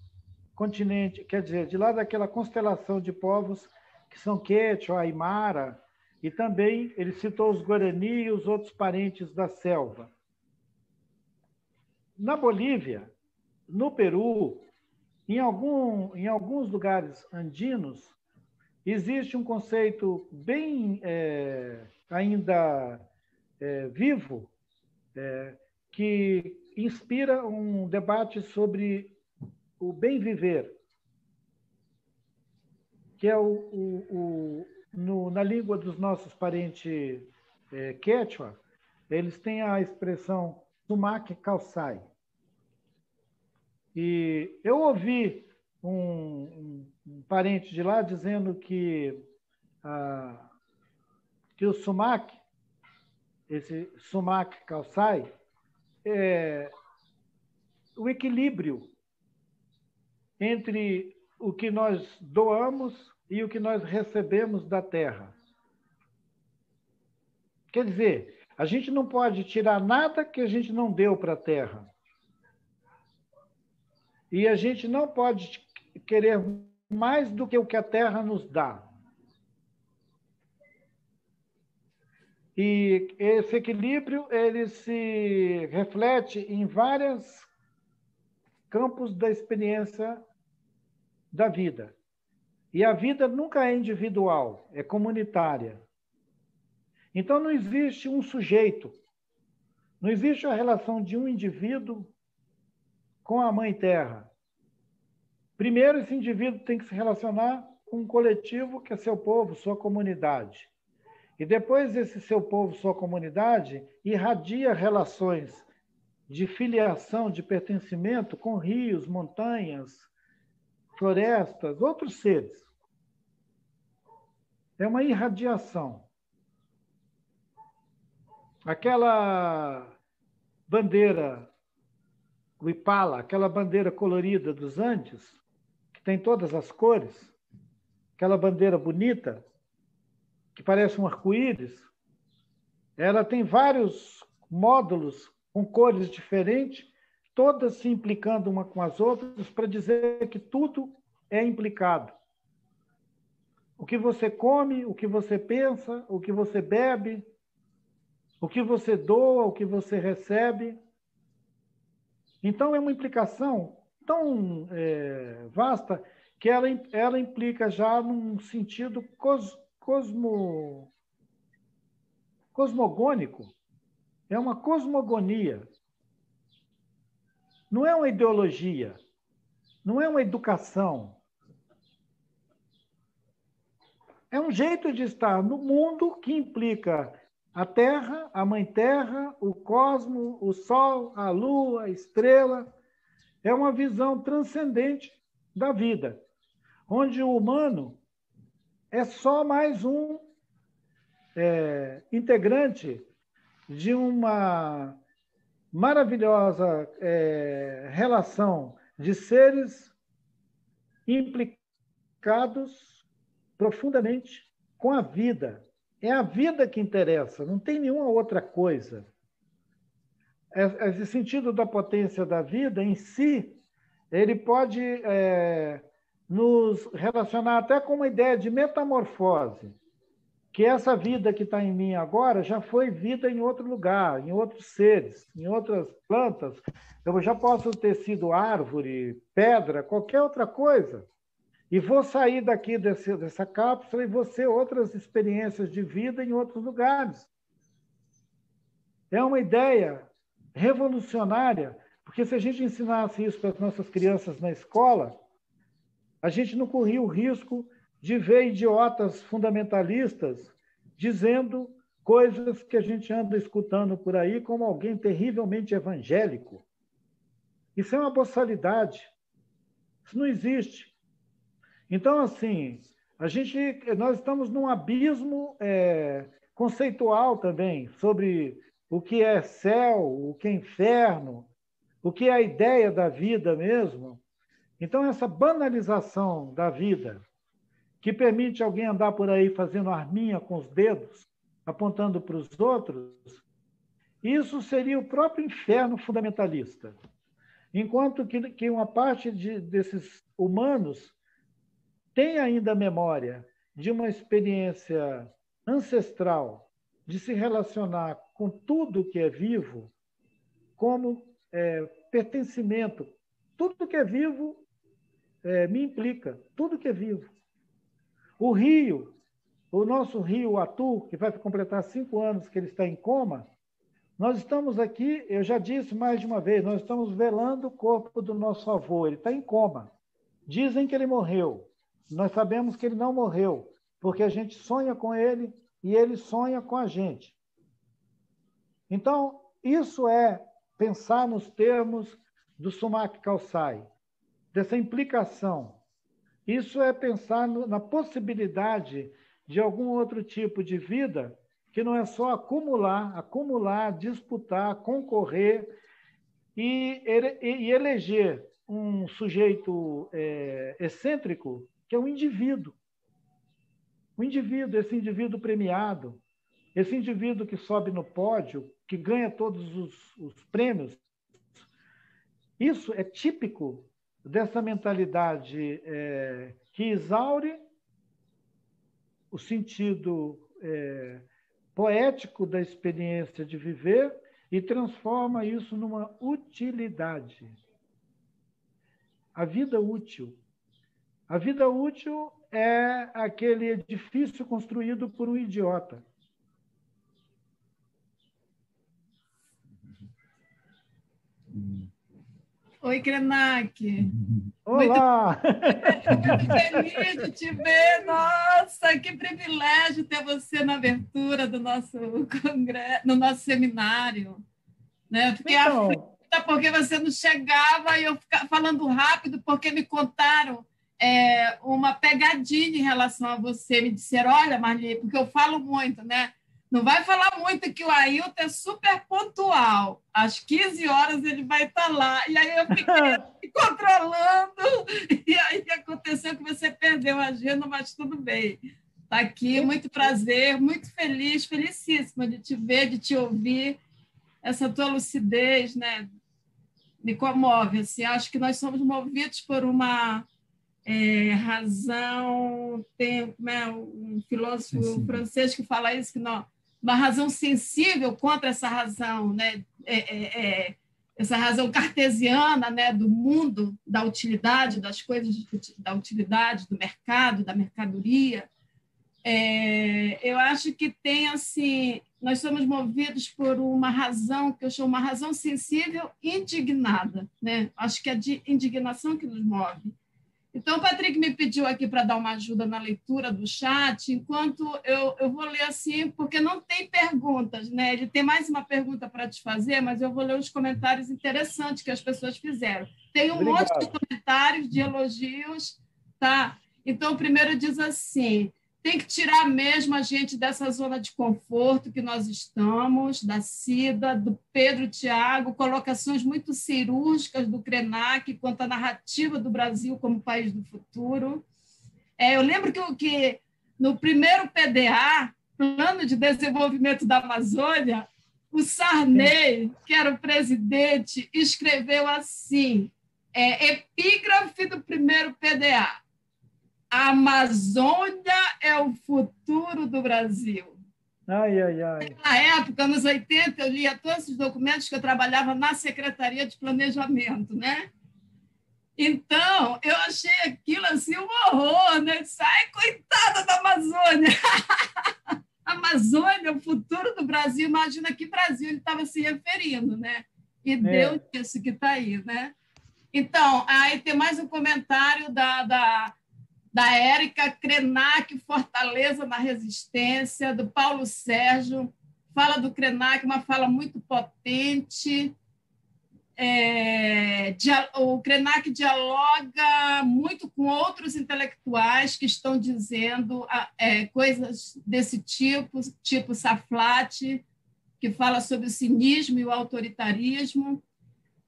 continente, quer dizer, de lá daquela constelação de povos que são Quechua, Aymara, e também ele citou os Guarani e os outros parentes da selva. Na Bolívia, no Peru, em alguns lugares andinos, existe um conceito bem ainda vivo, que inspira um debate sobre o bem viver, que é na língua dos nossos parentes Quechua, eles têm a expressão sumac calçai. E eu ouvi um parente de lá dizendo que o sumac, esse sumac calçai, é o equilíbrio entre o que nós doamos e o que nós recebemos da terra. Quer dizer, a gente não pode tirar nada que a gente não deu para a terra. E a gente não pode querer mais do que o que a terra nos dá. E esse equilíbrio, ele se reflete em vários campos da experiência da vida. E a vida nunca é individual, é comunitária. Então, não existe um sujeito, não existe a relação de um indivíduo com a Mãe Terra. Primeiro, esse indivíduo tem que se relacionar com um coletivo que é seu povo, sua comunidade. E depois esse seu povo, sua comunidade, irradia relações de filiação, de pertencimento com rios, montanhas, florestas, outros seres. É uma irradiação. Aquela bandeira, o Ipala, aquela bandeira colorida dos Andes, que tem todas as cores, aquela bandeira bonita, que parece um arco-íris, ela tem vários módulos com cores diferentes, todas se implicando uma com as outras, para dizer que tudo é implicado. O que você come, o que você pensa, o que você bebe, o que você doa, o que você recebe. Então, é uma implicação tão vasta que ela implica já num sentido cosmogônico. É uma cosmogonia. Não é uma ideologia, não é uma educação. É um jeito de estar no mundo que implica a Terra, a Mãe Terra, o cosmo, o Sol, a Lua, a estrela. É uma visão transcendente da vida, onde o humano é só mais um integrante de uma maravilhosa relação de seres implicados profundamente com a vida. É a vida que interessa, não tem nenhuma outra coisa. Esse sentido da potência da vida em si, ele pode nos relacionar até com uma ideia de metamorfose, que essa vida que está em mim agora já foi vida em outro lugar, em outros seres, em outras plantas. Eu já posso ter sido árvore, pedra, qualquer outra coisa. E vou sair daqui dessa cápsula e vou ter outras experiências de vida em outros lugares. É uma ideia revolucionária, porque se a gente ensinasse isso para as nossas crianças na escola, a gente não corria o risco de ver idiotas fundamentalistas dizendo coisas que a gente anda escutando por aí como alguém terrivelmente evangélico. Isso é uma boçalidade. Isso não existe. Então, assim, nós estamos num abismo conceitual também sobre o que é céu, o que é inferno, o que é a ideia da vida mesmo. Então, essa banalização da vida, que permite alguém andar por aí fazendo arminha com os dedos, apontando para os outros, isso seria o próprio inferno fundamentalista. Enquanto que uma parte desses humanos tem ainda a memória de uma experiência ancestral de se relacionar com tudo que é vivo como pertencimento. Tudo que é vivo me implica, tudo que é vivo. O rio, o nosso rio Atu, que vai completar 5 anos que ele está em coma, nós estamos aqui, eu já disse mais de uma vez, nós estamos velando o corpo do nosso avô, ele está em coma. Dizem que ele morreu, nós sabemos que ele não morreu, porque a gente sonha com ele e ele sonha com a gente. Então, isso é pensar nos termos do Sumak Kalsai, dessa implicação. Isso é pensar na possibilidade de algum outro tipo de vida que não é só acumular, disputar, concorrer e eleger um sujeito excêntrico, que é um indivíduo. Esse indivíduo premiado, esse indivíduo que sobe no pódio, que ganha todos os prêmios. Isso é típico dessa mentalidade que exaure o sentido poético da experiência de viver e transforma isso numa utilidade. A vida útil. A vida útil é aquele edifício construído por um idiota. Oi, Krenak. Olá! Muito feliz de te ver. Nossa, que privilégio ter você na abertura do nosso congresso, no nosso seminário. Né? Fiquei aflita porque você não chegava e eu ficava falando rápido porque me contaram uma pegadinha em relação a você. Me disseram, olha, Marli, porque eu falo muito, né? Não vai falar muito que o Ailton é super pontual. Às 15 horas ele vai estar lá. E aí eu fiquei controlando. E aí aconteceu que você perdeu a agenda, mas tudo bem. Está aqui, muito prazer, muito feliz, felicíssima de te ver, de te ouvir. Essa tua lucidez, né, me comove. Assim, acho que nós somos movidos por uma razão. Tem um filósofo francês que fala isso, que não, uma razão sensível contra essa razão, né? Essa razão cartesiana, né? Do mundo, da utilidade, das coisas, da utilidade, do mercado, da mercadoria. Eu acho que tem assim, nós somos movidos por uma razão que eu chamo uma razão sensível indignada, né? Acho que é de indignação que nos move. Então, o Patrick me pediu aqui para dar uma ajuda na leitura do chat, enquanto eu vou ler assim, porque não tem perguntas, né? Ele tem mais uma pergunta para te fazer, mas eu vou ler os comentários interessantes que as pessoas fizeram. Tem um monte de comentários, de elogios, tá? Então, o primeiro diz assim: tem que tirar mesmo a gente dessa zona de conforto que nós estamos, da Cida, do Pedro Tiago, colocações muito cirúrgicas do Krenak quanto à narrativa do Brasil como país do futuro. Eu lembro que no primeiro PDA, Plano de Desenvolvimento da Amazônia, o Sarney, que era o presidente, escreveu assim, epígrafe do primeiro PDA: a Amazônia é o futuro do Brasil. Ai, ai, ai. Na época, nos 80, eu lia todos os documentos que eu trabalhava na Secretaria de Planejamento, né? Então, eu achei aquilo assim um horror, né? Sai, coitada da Amazônia! A Amazônia é o futuro do Brasil. Imagina que Brasil ele estava se referindo, né? E Deus que está aí, né? Então, aí tem mais um comentário da da Érica Krenak, Fortaleza na Resistência, do Paulo Sérgio, fala do Krenak, uma fala muito potente. O Krenak dialoga muito com outros intelectuais que estão dizendo coisas desse tipo Saflati, que fala sobre o cinismo e o autoritarismo.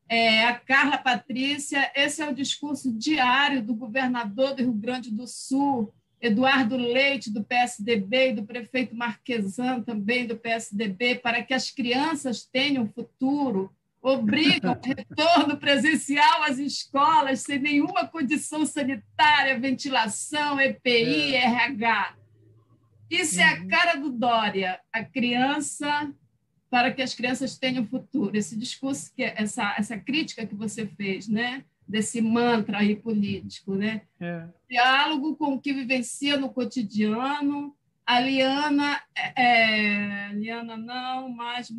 A Carla Patrícia, esse é o discurso diário do governador do Rio Grande do Sul, Eduardo Leite, do PSDB, e do prefeito Marquesan, também do PSDB, para que as crianças tenham futuro, obrigam o retorno presencial às escolas sem nenhuma condição sanitária, ventilação, EPI, RH. Isso é a cara do Dória, a criança, para que as crianças tenham futuro. Esse discurso, essa crítica que você fez, né? Desse mantra aí político, né? Diálogo com o que vivencia no cotidiano. A Liana não, mais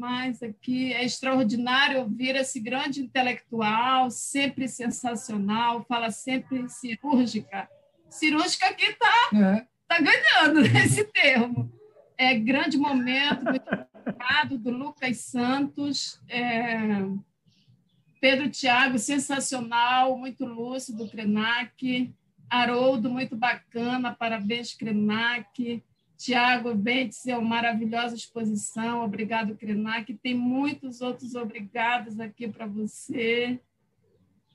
aqui. É extraordinário ouvir esse grande intelectual, sempre sensacional, fala sempre cirúrgica. Cirúrgica aqui está ganhando esse termo. Grande momento do Lucas Santos, Pedro Tiago, sensacional, muito lúcido, Krenak. Haroldo, muito bacana, parabéns, Krenak. Tiago Bentes, uma maravilhosa exposição, obrigado, Krenak. Tem muitos outros obrigados aqui para você.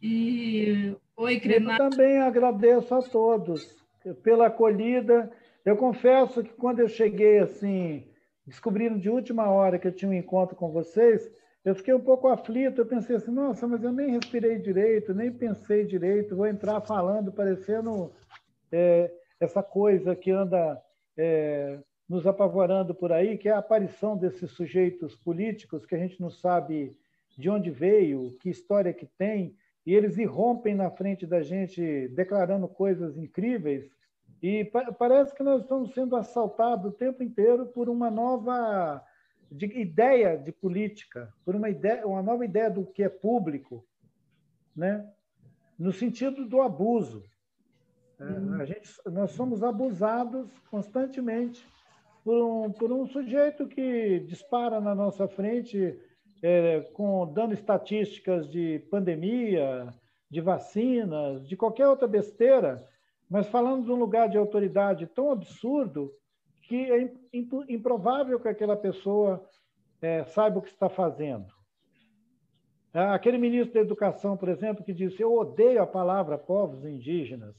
Oi, Krenak. Eu também agradeço a todos pela acolhida. Eu confesso que quando eu cheguei assim, descobrindo de última hora que eu tinha um encontro com vocês, eu fiquei um pouco aflito. Eu pensei assim, nossa, mas eu nem respirei direito, nem pensei direito, vou entrar falando, parecendo essa coisa que anda nos apavorando por aí, que é a aparição desses sujeitos políticos que a gente não sabe de onde veio, que história que tem, e eles irrompem na frente da gente declarando coisas incríveis. E parece que nós estamos sendo assaltados o tempo inteiro por uma nova ideia de política, por uma nova ideia do que é público, né? No sentido do abuso. Nós somos abusados constantemente por um sujeito que dispara na nossa frente dando estatísticas de pandemia, de vacinas, de qualquer outra besteira, mas falando de um lugar de autoridade tão absurdo que é improvável que aquela pessoa saiba o que está fazendo. Aquele ministro da Educação, por exemplo, que disse: eu odeio a palavra povos indígenas.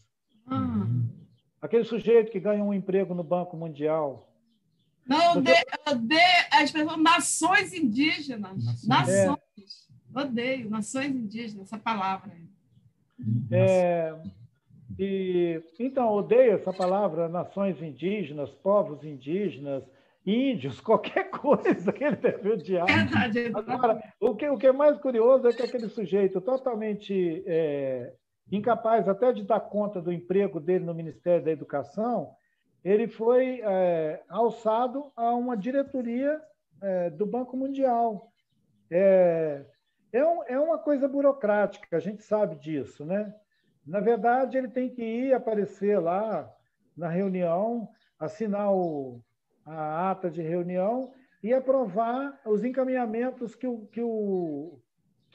Aquele sujeito que ganha um emprego no Banco Mundial. Não, odeio as pessoas, nações indígenas. Nações. Odeio, nações indígenas, essa palavra. Então, odeio essa palavra, nações indígenas, povos indígenas, índios, qualquer coisa que ele deve odiar. Agora, o que é mais curioso é que aquele sujeito totalmente incapaz até de dar conta do emprego dele no Ministério da Educação, ele foi alçado a uma diretoria do Banco Mundial. É uma coisa burocrática, a gente sabe disso, né? Na verdade, ele tem que ir aparecer lá na reunião, assinar a ata de reunião e aprovar os encaminhamentos que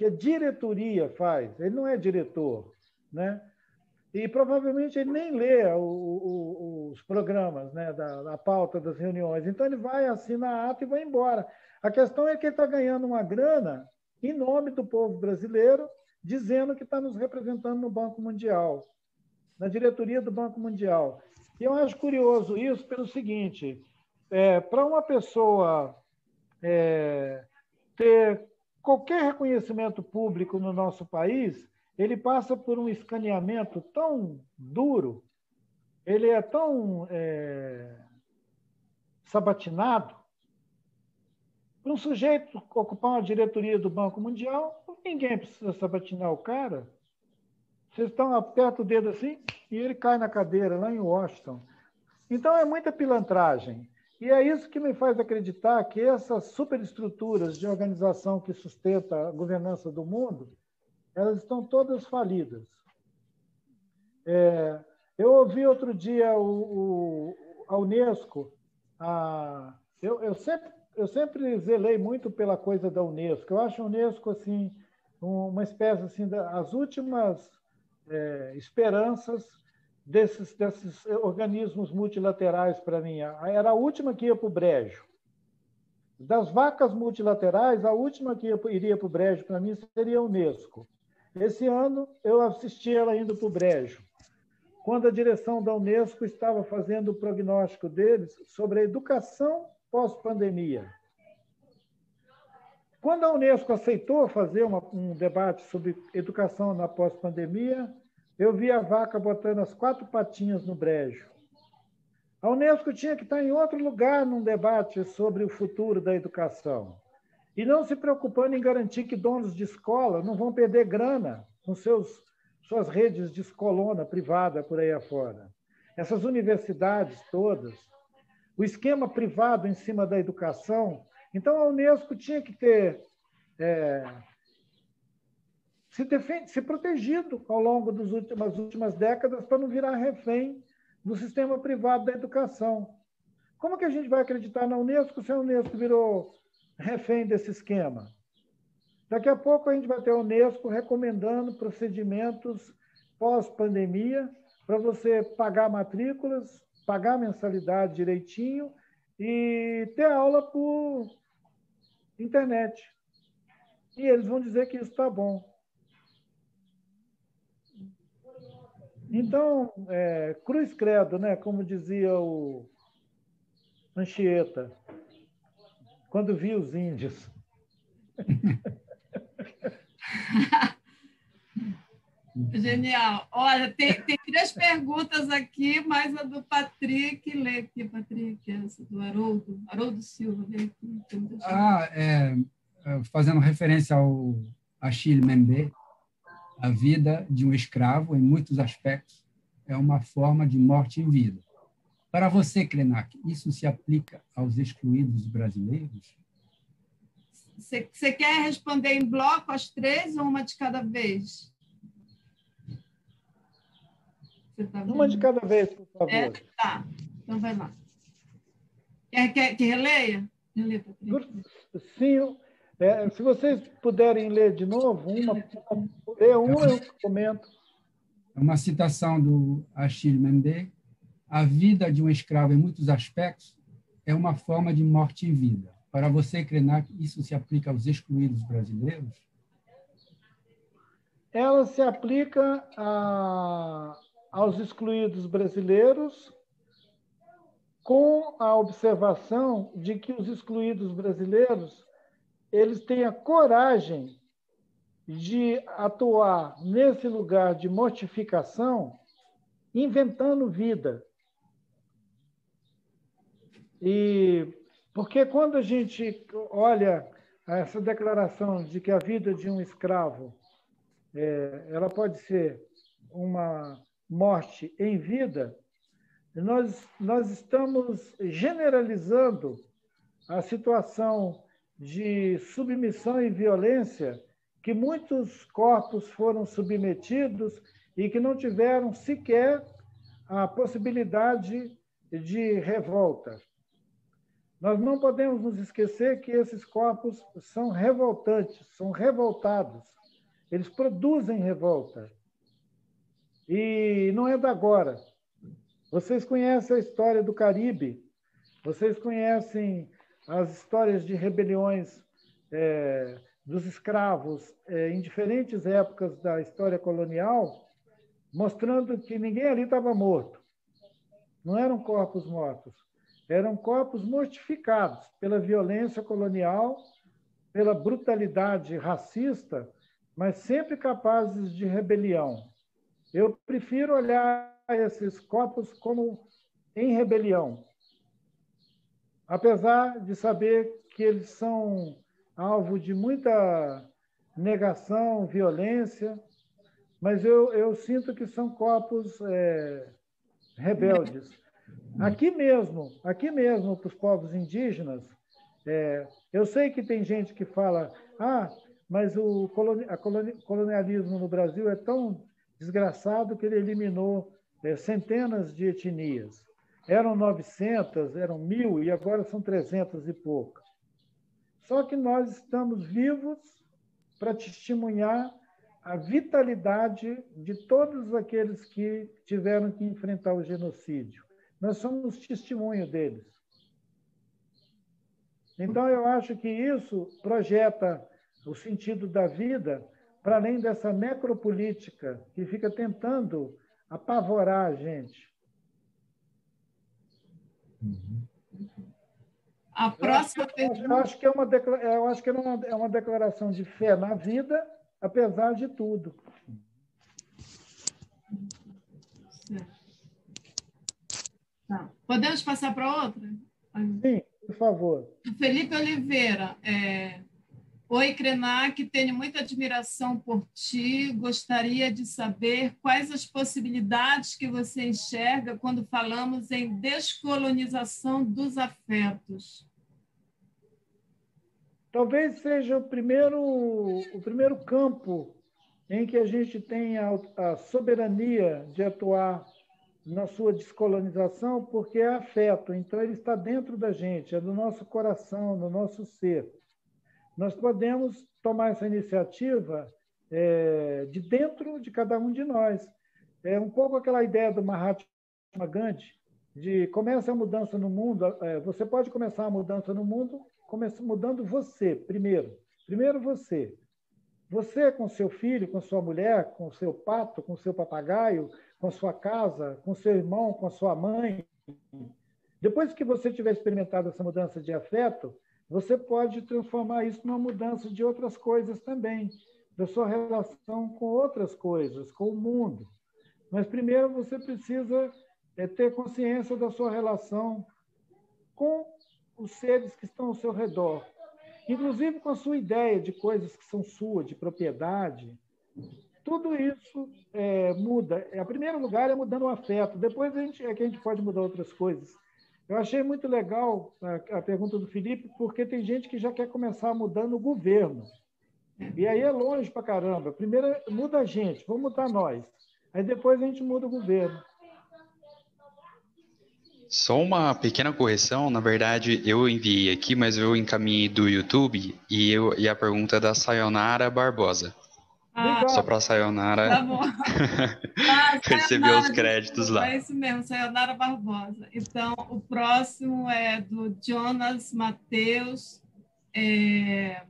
a diretoria faz. Ele não é diretor, né? E provavelmente ele nem lê os programas, né, da pauta das reuniões. Então, ele vai, assina a ata e vai embora. A questão é que ele está ganhando uma grana em nome do povo brasileiro, dizendo que está nos representando no Banco Mundial, na diretoria do Banco Mundial. E eu acho curioso isso pelo seguinte: para uma pessoa ter qualquer reconhecimento público no nosso país, ele passa por um escaneamento tão duro, ele é tão sabatinado. Para um sujeito ocupar uma diretoria do Banco Mundial, ninguém precisa sabatinar o cara. Vocês estão, aperta o dedo assim e ele cai na cadeira, lá em Washington. Então, é muita pilantragem. E é isso que me faz acreditar que essas superestruturas de organização que sustenta a governança do mundo, elas estão todas falidas. Eu ouvi outro dia a Unesco. Eu sempre zelei muito pela coisa da Unesco. Eu acho a Unesco assim, uma espécie assim, das últimas esperanças desses organismos multilaterais para mim. Era a última que ia para o brejo. Das vacas multilaterais, a última que iria para o brejo para mim seria a Unesco. Esse ano eu assisti ela indo para o brejo, quando a direção da Unesco estava fazendo o prognóstico deles sobre a educação pós-pandemia. Quando a Unesco aceitou fazer um debate sobre educação na pós-pandemia, eu vi a vaca botando as 4 patinhas no brejo. A Unesco tinha que estar em outro lugar num debate sobre o futuro da educação e não se preocupando em garantir que donos de escola não vão perder grana com suas redes de escolona privada por aí afora. Essas universidades todas, o esquema privado em cima da educação. Então, a Unesco tinha que ter se protegido ao longo das últimas décadas para não virar refém do sistema privado da educação. Como que a gente vai acreditar na Unesco se a Unesco virou refém desse esquema? Daqui a pouco a gente vai ter a Unesco recomendando procedimentos pós-pandemia para você pagar matrículas, pagar mensalidade direitinho e ter aula por internet. E eles vão dizer que isso está bom. Então, cruz credo, né? Como dizia o Anchieta, quando vi os índios. Genial. Olha, tem 3 perguntas aqui, mais a do Patrick. Lê aqui, Patrick, essa do Haroldo Silva. Vem aqui. Fazendo referência ao Achille Mbembe, a vida de um escravo, em muitos aspectos, é uma forma de morte em vida. Para você, Krenak, isso se aplica aos excluídos brasileiros? Você quer responder em bloco as 3 ou uma de cada vez? Uma de cada vez, por favor. Tá, então vai lá. Quer que releia? Sim, se vocês puderem ler de novo, eu comento. É uma citação do Achille Mbembe. A vida de um escravo, em muitos aspectos, é uma forma de morte em vida. Para você, Krenak, isso se aplica aos excluídos brasileiros? Ela se aplica aos excluídos brasileiros, com a observação de que os excluídos brasileiros eles têm a coragem de atuar nesse lugar de mortificação, inventando vida. E porque quando a gente olha essa declaração de que a vida de um escravo ela pode ser uma morte em vida, nós estamos generalizando a situação de submissão e violência que muitos corpos foram submetidos e que não tiveram sequer a possibilidade de revolta. Nós não podemos nos esquecer que esses corpos são revoltantes, são revoltados. Eles produzem revolta. E não é da agora. Vocês conhecem a história do Caribe, vocês conhecem as histórias de rebeliões dos escravos em diferentes épocas da história colonial, mostrando que ninguém ali estava morto. Não eram corpos mortos, eram corpos mortificados pela violência colonial, pela brutalidade racista, mas sempre capazes de rebelião. Eu prefiro olhar esses corpos como em rebelião, apesar de saber que eles são alvo de muita negação, violência, mas eu sinto que são corpos rebeldes. Aqui mesmo para os povos indígenas, eu sei que tem gente que fala, mas o colonialismo no Brasil é tão desgraçado que ele eliminou centenas de etnias. Eram 900, eram 1.000 e agora são 300 e poucas. Só que nós estamos vivos para testemunhar a vitalidade de todos aqueles que tiveram que enfrentar o genocídio. Nós somos testemunho deles. Então, eu acho que isso projeta o sentido da vida para além dessa necropolítica que fica tentando apavorar a gente. A próxima pergunta... Eu acho que é uma declaração de fé na vida, apesar de tudo. Tá. Podemos passar para outra? Sim, por favor. Felipe Oliveira. Oi, Krenak, tenho muita admiração por ti. Gostaria de saber quais as possibilidades que você enxerga quando falamos em descolonização dos afetos. Talvez seja o primeiro campo em que a gente tem a soberania de atuar na sua descolonização, porque é afeto. Então, ele está dentro da gente, é do nosso coração, do nosso ser. Nós podemos tomar essa iniciativa de dentro de cada um de nós. É um pouco aquela ideia do Mahatma Gandhi, de começa a mudança no mundo. Você pode começar a mudança no mundo mudando você, primeiro. Primeiro você. Você com seu filho, com sua mulher, com seu pato, com seu papagaio, com sua casa, com seu irmão, com sua mãe. Depois que você tiver experimentado essa mudança de afeto, você pode transformar isso numa mudança de outras coisas também, da sua relação com outras coisas, com o mundo. Mas primeiro você precisa ter consciência da sua relação com os seres que estão ao seu redor, inclusive com a sua ideia de coisas que são suas, de propriedade. Tudo isso muda. Em primeiro lugar, é mudando o afeto. Depois que a gente pode mudar outras coisas. Eu achei muito legal a pergunta do Felipe, porque tem gente que já quer começar mudando o governo. E aí é longe pra caramba. Primeiro muda a gente, vamos mudar nós. Aí depois a gente muda o governo. Só uma pequena correção, na verdade eu enviei aqui, mas eu encaminhei do YouTube e a pergunta é da Sayonara Barbosa. Só para a Sayonara tá bom. receber os créditos lá. É isso mesmo, Sayonara Barbosa. Então, o próximo é do Jonas Mateus. É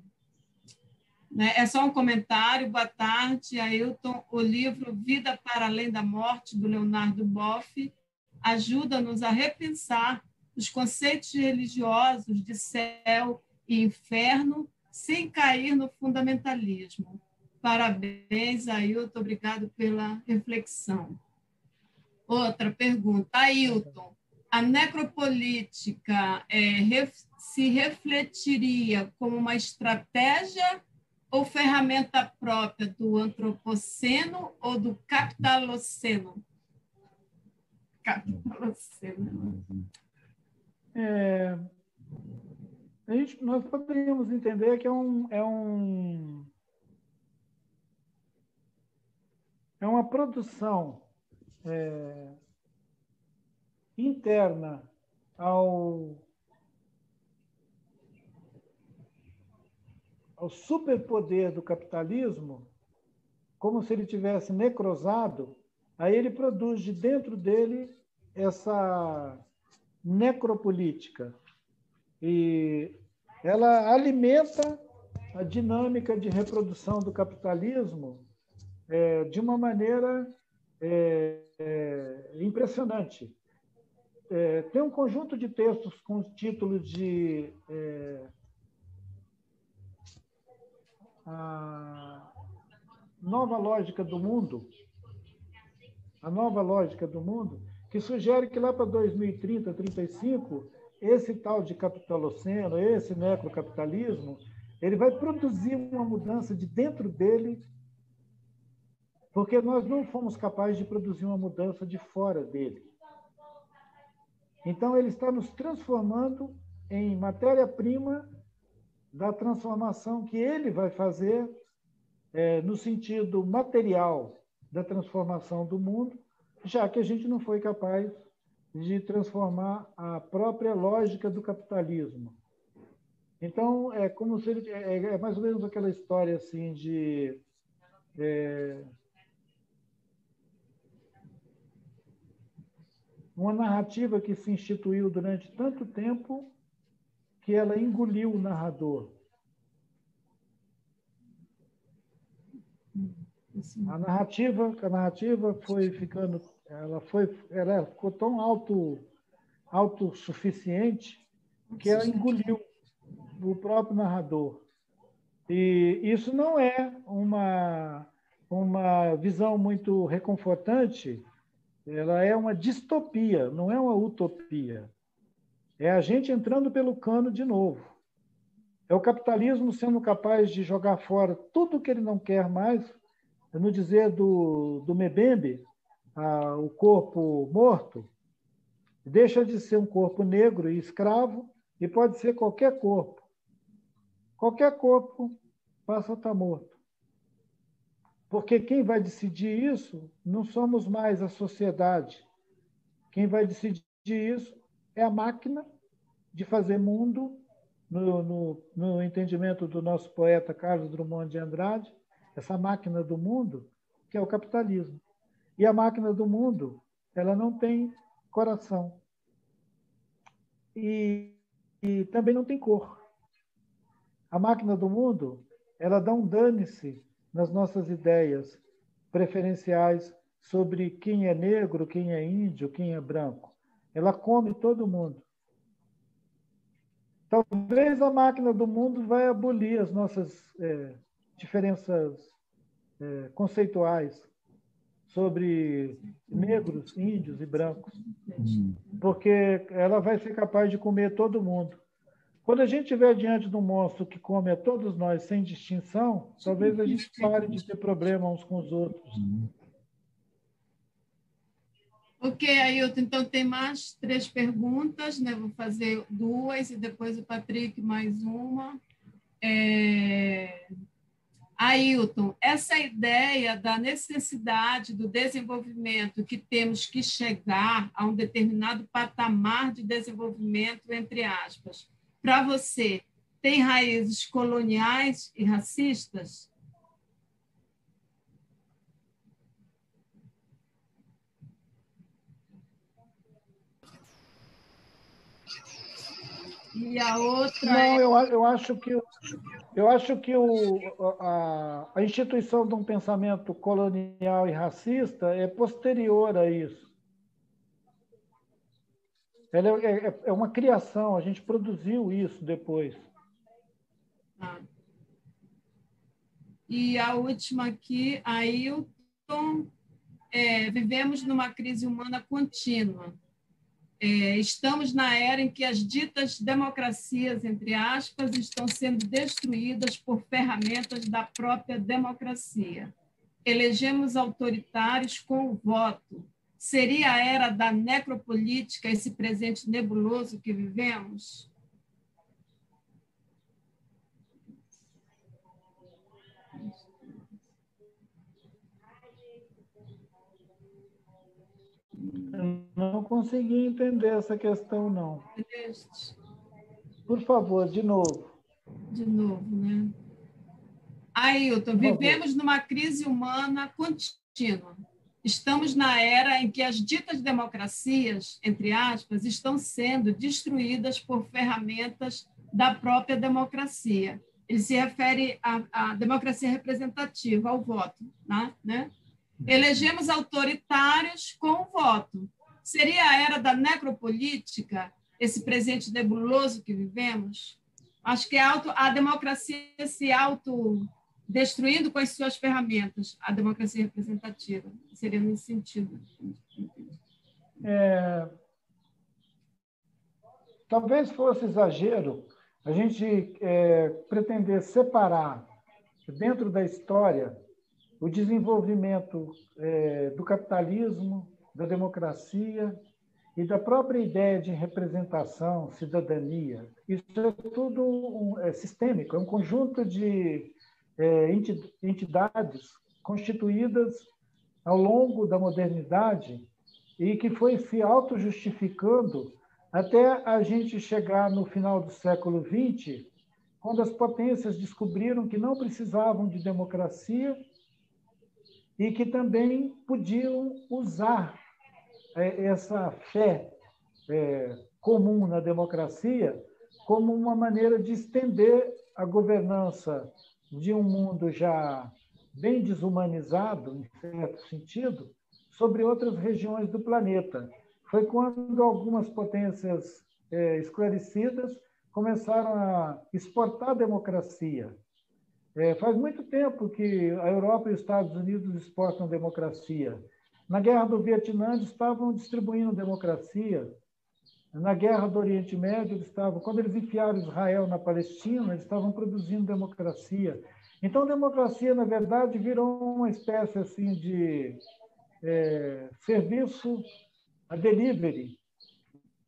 só um comentário. Boa tarde, Ailton. O livro Vida para Além da Morte, do Leonardo Boff, ajuda-nos a repensar os conceitos religiosos de céu e inferno sem cair no fundamentalismo. Parabéns, Ailton. Obrigado pela reflexão. Outra pergunta. Ailton, a necropolítica se refletiria como uma estratégia ou ferramenta própria do antropoceno ou do capitaloceno? Nós poderíamos entender que é uma produção interna ao superpoder do capitalismo, como se ele tivesse necrosado, aí ele produz de dentro dele essa necropolítica. E ela alimenta a dinâmica de reprodução do capitalismo de uma maneira impressionante. Tem um conjunto de textos com o título de A Nova Lógica do Mundo, que sugere que lá para 2030, 35, esse tal de capitaloceno, esse necrocapitalismo, ele vai produzir uma mudança de dentro dele, porque nós não fomos capazes de produzir uma mudança de fora dele. Então, ele está nos transformando em matéria-prima da transformação que ele vai fazer no sentido material da transformação do mundo, já que a gente não foi capaz de transformar a própria lógica do capitalismo. Então, é como se ele, é mais ou menos aquela história assim de uma narrativa que se instituiu durante tanto tempo que ela engoliu o narrador. A narrativa foi ficando, ela ficou tão autossuficiente que ela engoliu o próprio narrador. E isso não é uma visão muito reconfortante, ela é uma distopia, não é uma utopia. É a gente entrando pelo cano de novo. É o capitalismo sendo capaz de jogar fora tudo que ele não quer mais, no dizer do Mbembe, o corpo morto, deixa de ser um corpo negro e escravo e pode ser qualquer corpo. Qualquer corpo passa a estar morto. Porque quem vai decidir isso não somos mais a sociedade. Quem vai decidir isso é a máquina de fazer mundo, no entendimento do nosso poeta Carlos Drummond de Andrade, essa máquina do mundo, que é o capitalismo. E a máquina do mundo, ela não tem coração. E também não tem cor. A máquina do mundo, ela dá um dane-se nas nossas ideias preferenciais sobre quem é negro, quem é índio, quem é branco. Ela come todo mundo. Talvez a máquina do mundo vai abolir as nossas diferenças conceituais sobre negros, índios e brancos, porque ela vai ser capaz de comer todo mundo. Quando a gente estiver diante de um monstro que come a todos nós sem distinção, talvez a gente pare de ter problema uns com os outros. Ok, Ailton, então tem mais 3 perguntas, né? Vou fazer 2 e depois o Patrick mais uma. Ailton, essa ideia da necessidade do desenvolvimento, que temos que chegar a um determinado patamar de desenvolvimento, entre aspas, para você, tem raízes coloniais e racistas? E a outra... Não, eu acho que a instituição de um pensamento colonial e racista é posterior a isso. Ela é uma criação, a gente produziu isso depois. E a última aqui, Ailton, vivemos numa crise humana contínua. Estamos na era em que as ditas democracias, entre aspas, estão sendo destruídas por ferramentas da própria democracia. Elegemos autoritários com o voto. Seria a era da necropolítica esse presente nebuloso que vivemos? Não consegui entender essa questão, não. Por favor, de novo. De novo, né? Ailton, vivemos numa crise humana contínua. Estamos na era em que as ditas democracias, entre aspas, estão sendo destruídas por ferramentas da própria democracia. Ele se refere à democracia representativa, ao voto, né? Elegemos autoritários com o voto. Seria a era da necropolítica esse presente nebuloso que vivemos? Acho que a democracia se autodestruindo com as suas ferramentas, a democracia representativa. Seria nesse sentido. Talvez fosse exagero a gente pretender separar dentro da história o desenvolvimento do capitalismo, da democracia e da própria ideia de representação, cidadania. Isso é tudo sistêmico, é um conjunto de entidades constituídas ao longo da modernidade e que foi se auto-justificando até a gente chegar no final do século XX, quando as potências descobriram que não precisavam de democracia e que também podiam usar essa fé comum na democracia como uma maneira de estender a governança de um mundo já bem desumanizado, em certo sentido, sobre outras regiões do planeta. Foi quando algumas potências esclarecidas começaram a exportar a democracia. Faz muito tempo que a Europa e os Estados Unidos exportam democracia. Na Guerra do Vietnã, eles estavam distribuindo democracia. Na Guerra do Oriente Médio, quando eles enfiaram Israel na Palestina, eles estavam produzindo democracia. Então, a democracia, na verdade, virou uma espécie assim, de serviço a delivery,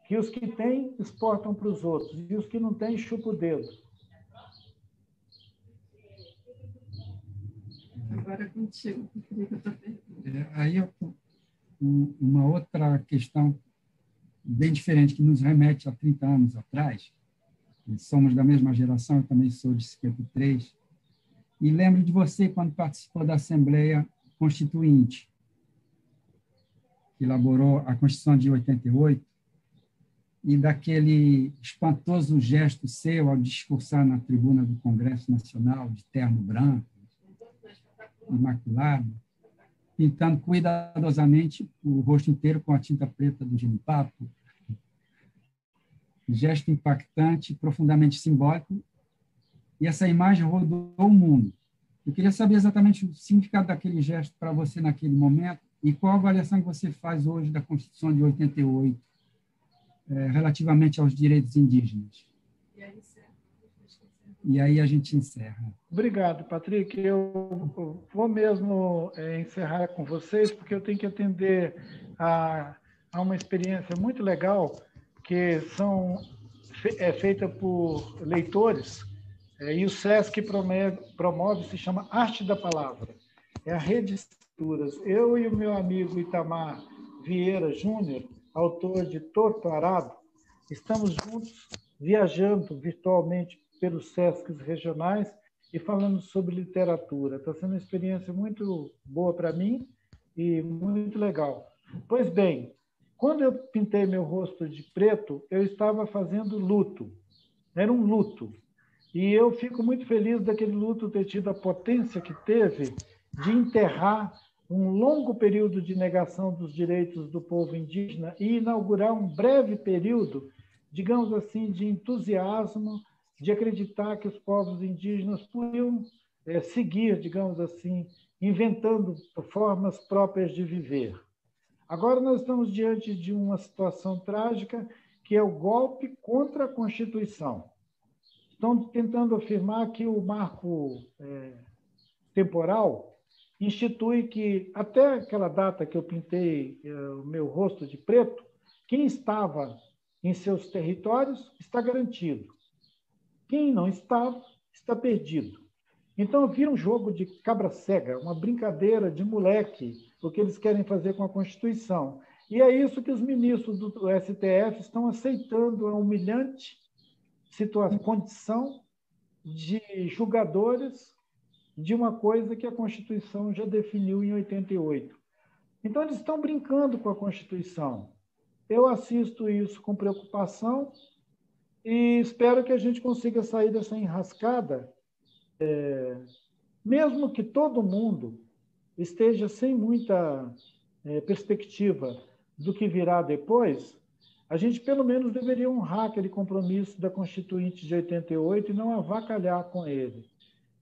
que os que têm exportam para os outros, e os que não têm chupam o dedo. Agora é contigo. Aí, uma outra questão bem diferente, que nos remete a 30 anos atrás. Somos da mesma geração, eu também sou de 53. E lembro de você quando participou da Assembleia Constituinte, que elaborou a Constituição de 88, e daquele espantoso gesto seu ao discursar na tribuna do Congresso Nacional, de terno branco, imaculado, pintando cuidadosamente o rosto inteiro com a tinta preta do genipapo. Gesto impactante, profundamente simbólico, e essa imagem rodou o mundo. Eu queria saber exatamente o significado daquele gesto para você naquele momento e qual a avaliação que você faz hoje da Constituição de 88, relativamente aos direitos indígenas. E aí a gente encerra. Obrigado, Patrick. Eu vou mesmo encerrar com vocês, porque eu tenho que atender a uma experiência muito legal que é feita por leitores, e o SESC promove, se chama Arte da Palavra. É a rede de escrituras. Eu e o meu amigo Itamar Vieira Júnior, autor de Torto Arado, estamos juntos viajando virtualmente pelos SESCs regionais e falando sobre literatura. Está sendo uma experiência muito boa para mim e muito legal. Pois bem, quando eu pintei meu rosto de preto, eu estava fazendo luto. Era um luto. E eu fico muito feliz daquele luto ter tido a potência que teve de enterrar um longo período de negação dos direitos do povo indígena e inaugurar um breve período, digamos assim, de entusiasmo, de acreditar que os povos indígenas podiam seguir, digamos assim, inventando formas próprias de viver. Agora nós estamos diante de uma situação trágica, que é o golpe contra a Constituição. Estão tentando afirmar que o marco temporal institui que, até aquela data que eu pintei o meu rosto de preto, quem estava em seus territórios está garantido. Quem não estava, está perdido. Então, vira um jogo de cabra cega, uma brincadeira de moleque, o que eles querem fazer com a Constituição. E é isso que os ministros do STF estão aceitando, a humilhante condição de julgadores de uma coisa que a Constituição já definiu em 88. Então, eles estão brincando com a Constituição. Eu assisto isso com preocupação e espero que a gente consiga sair dessa enrascada, mesmo que todo mundo esteja sem muita perspectiva do que virá depois. A gente, pelo menos, deveria honrar aquele compromisso da Constituinte de 88 e não avacalhar com ele.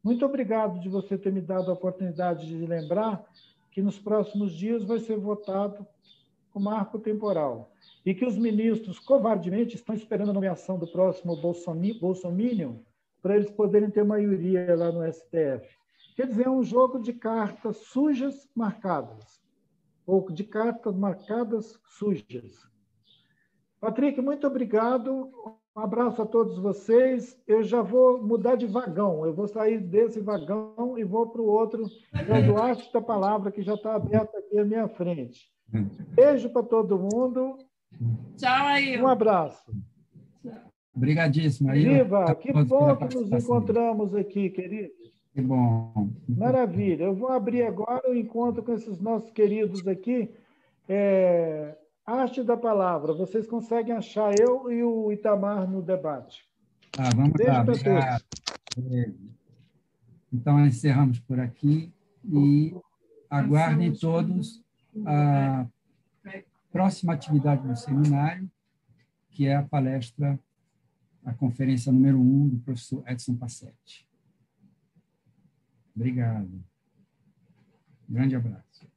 Muito obrigado de você ter me dado a oportunidade de lembrar que nos próximos dias vai ser votado o marco temporal e que os ministros, covardemente, estão esperando a nomeação do próximo Bolsominion para eles poderem ter maioria lá no STF. Quer dizer, é um jogo de cartas sujas marcadas, ou de cartas marcadas sujas. Patrick, muito obrigado. Um abraço a todos vocês. Eu já vou mudar de vagão. Eu vou sair desse vagão e vou para o outro, dando arte da palavra, que já está aberta aqui. aqui à minha frente. Beijo para todo mundo. Tchau, aí. Um abraço. Obrigadíssimo. Viva, que bom que nos encontramos aqui, queridos. Que bom. Maravilha. Eu vou abrir agora o encontro com esses nossos queridos aqui. Arte da Palavra. Vocês conseguem achar eu e o Itamar no debate. Vamos Beijo lá. para todos. Então, encerramos por aqui e aguardem todos a próxima atividade do seminário, que é a palestra, a conferência número 1 do professor Edson Passetti. Obrigado. Grande abraço.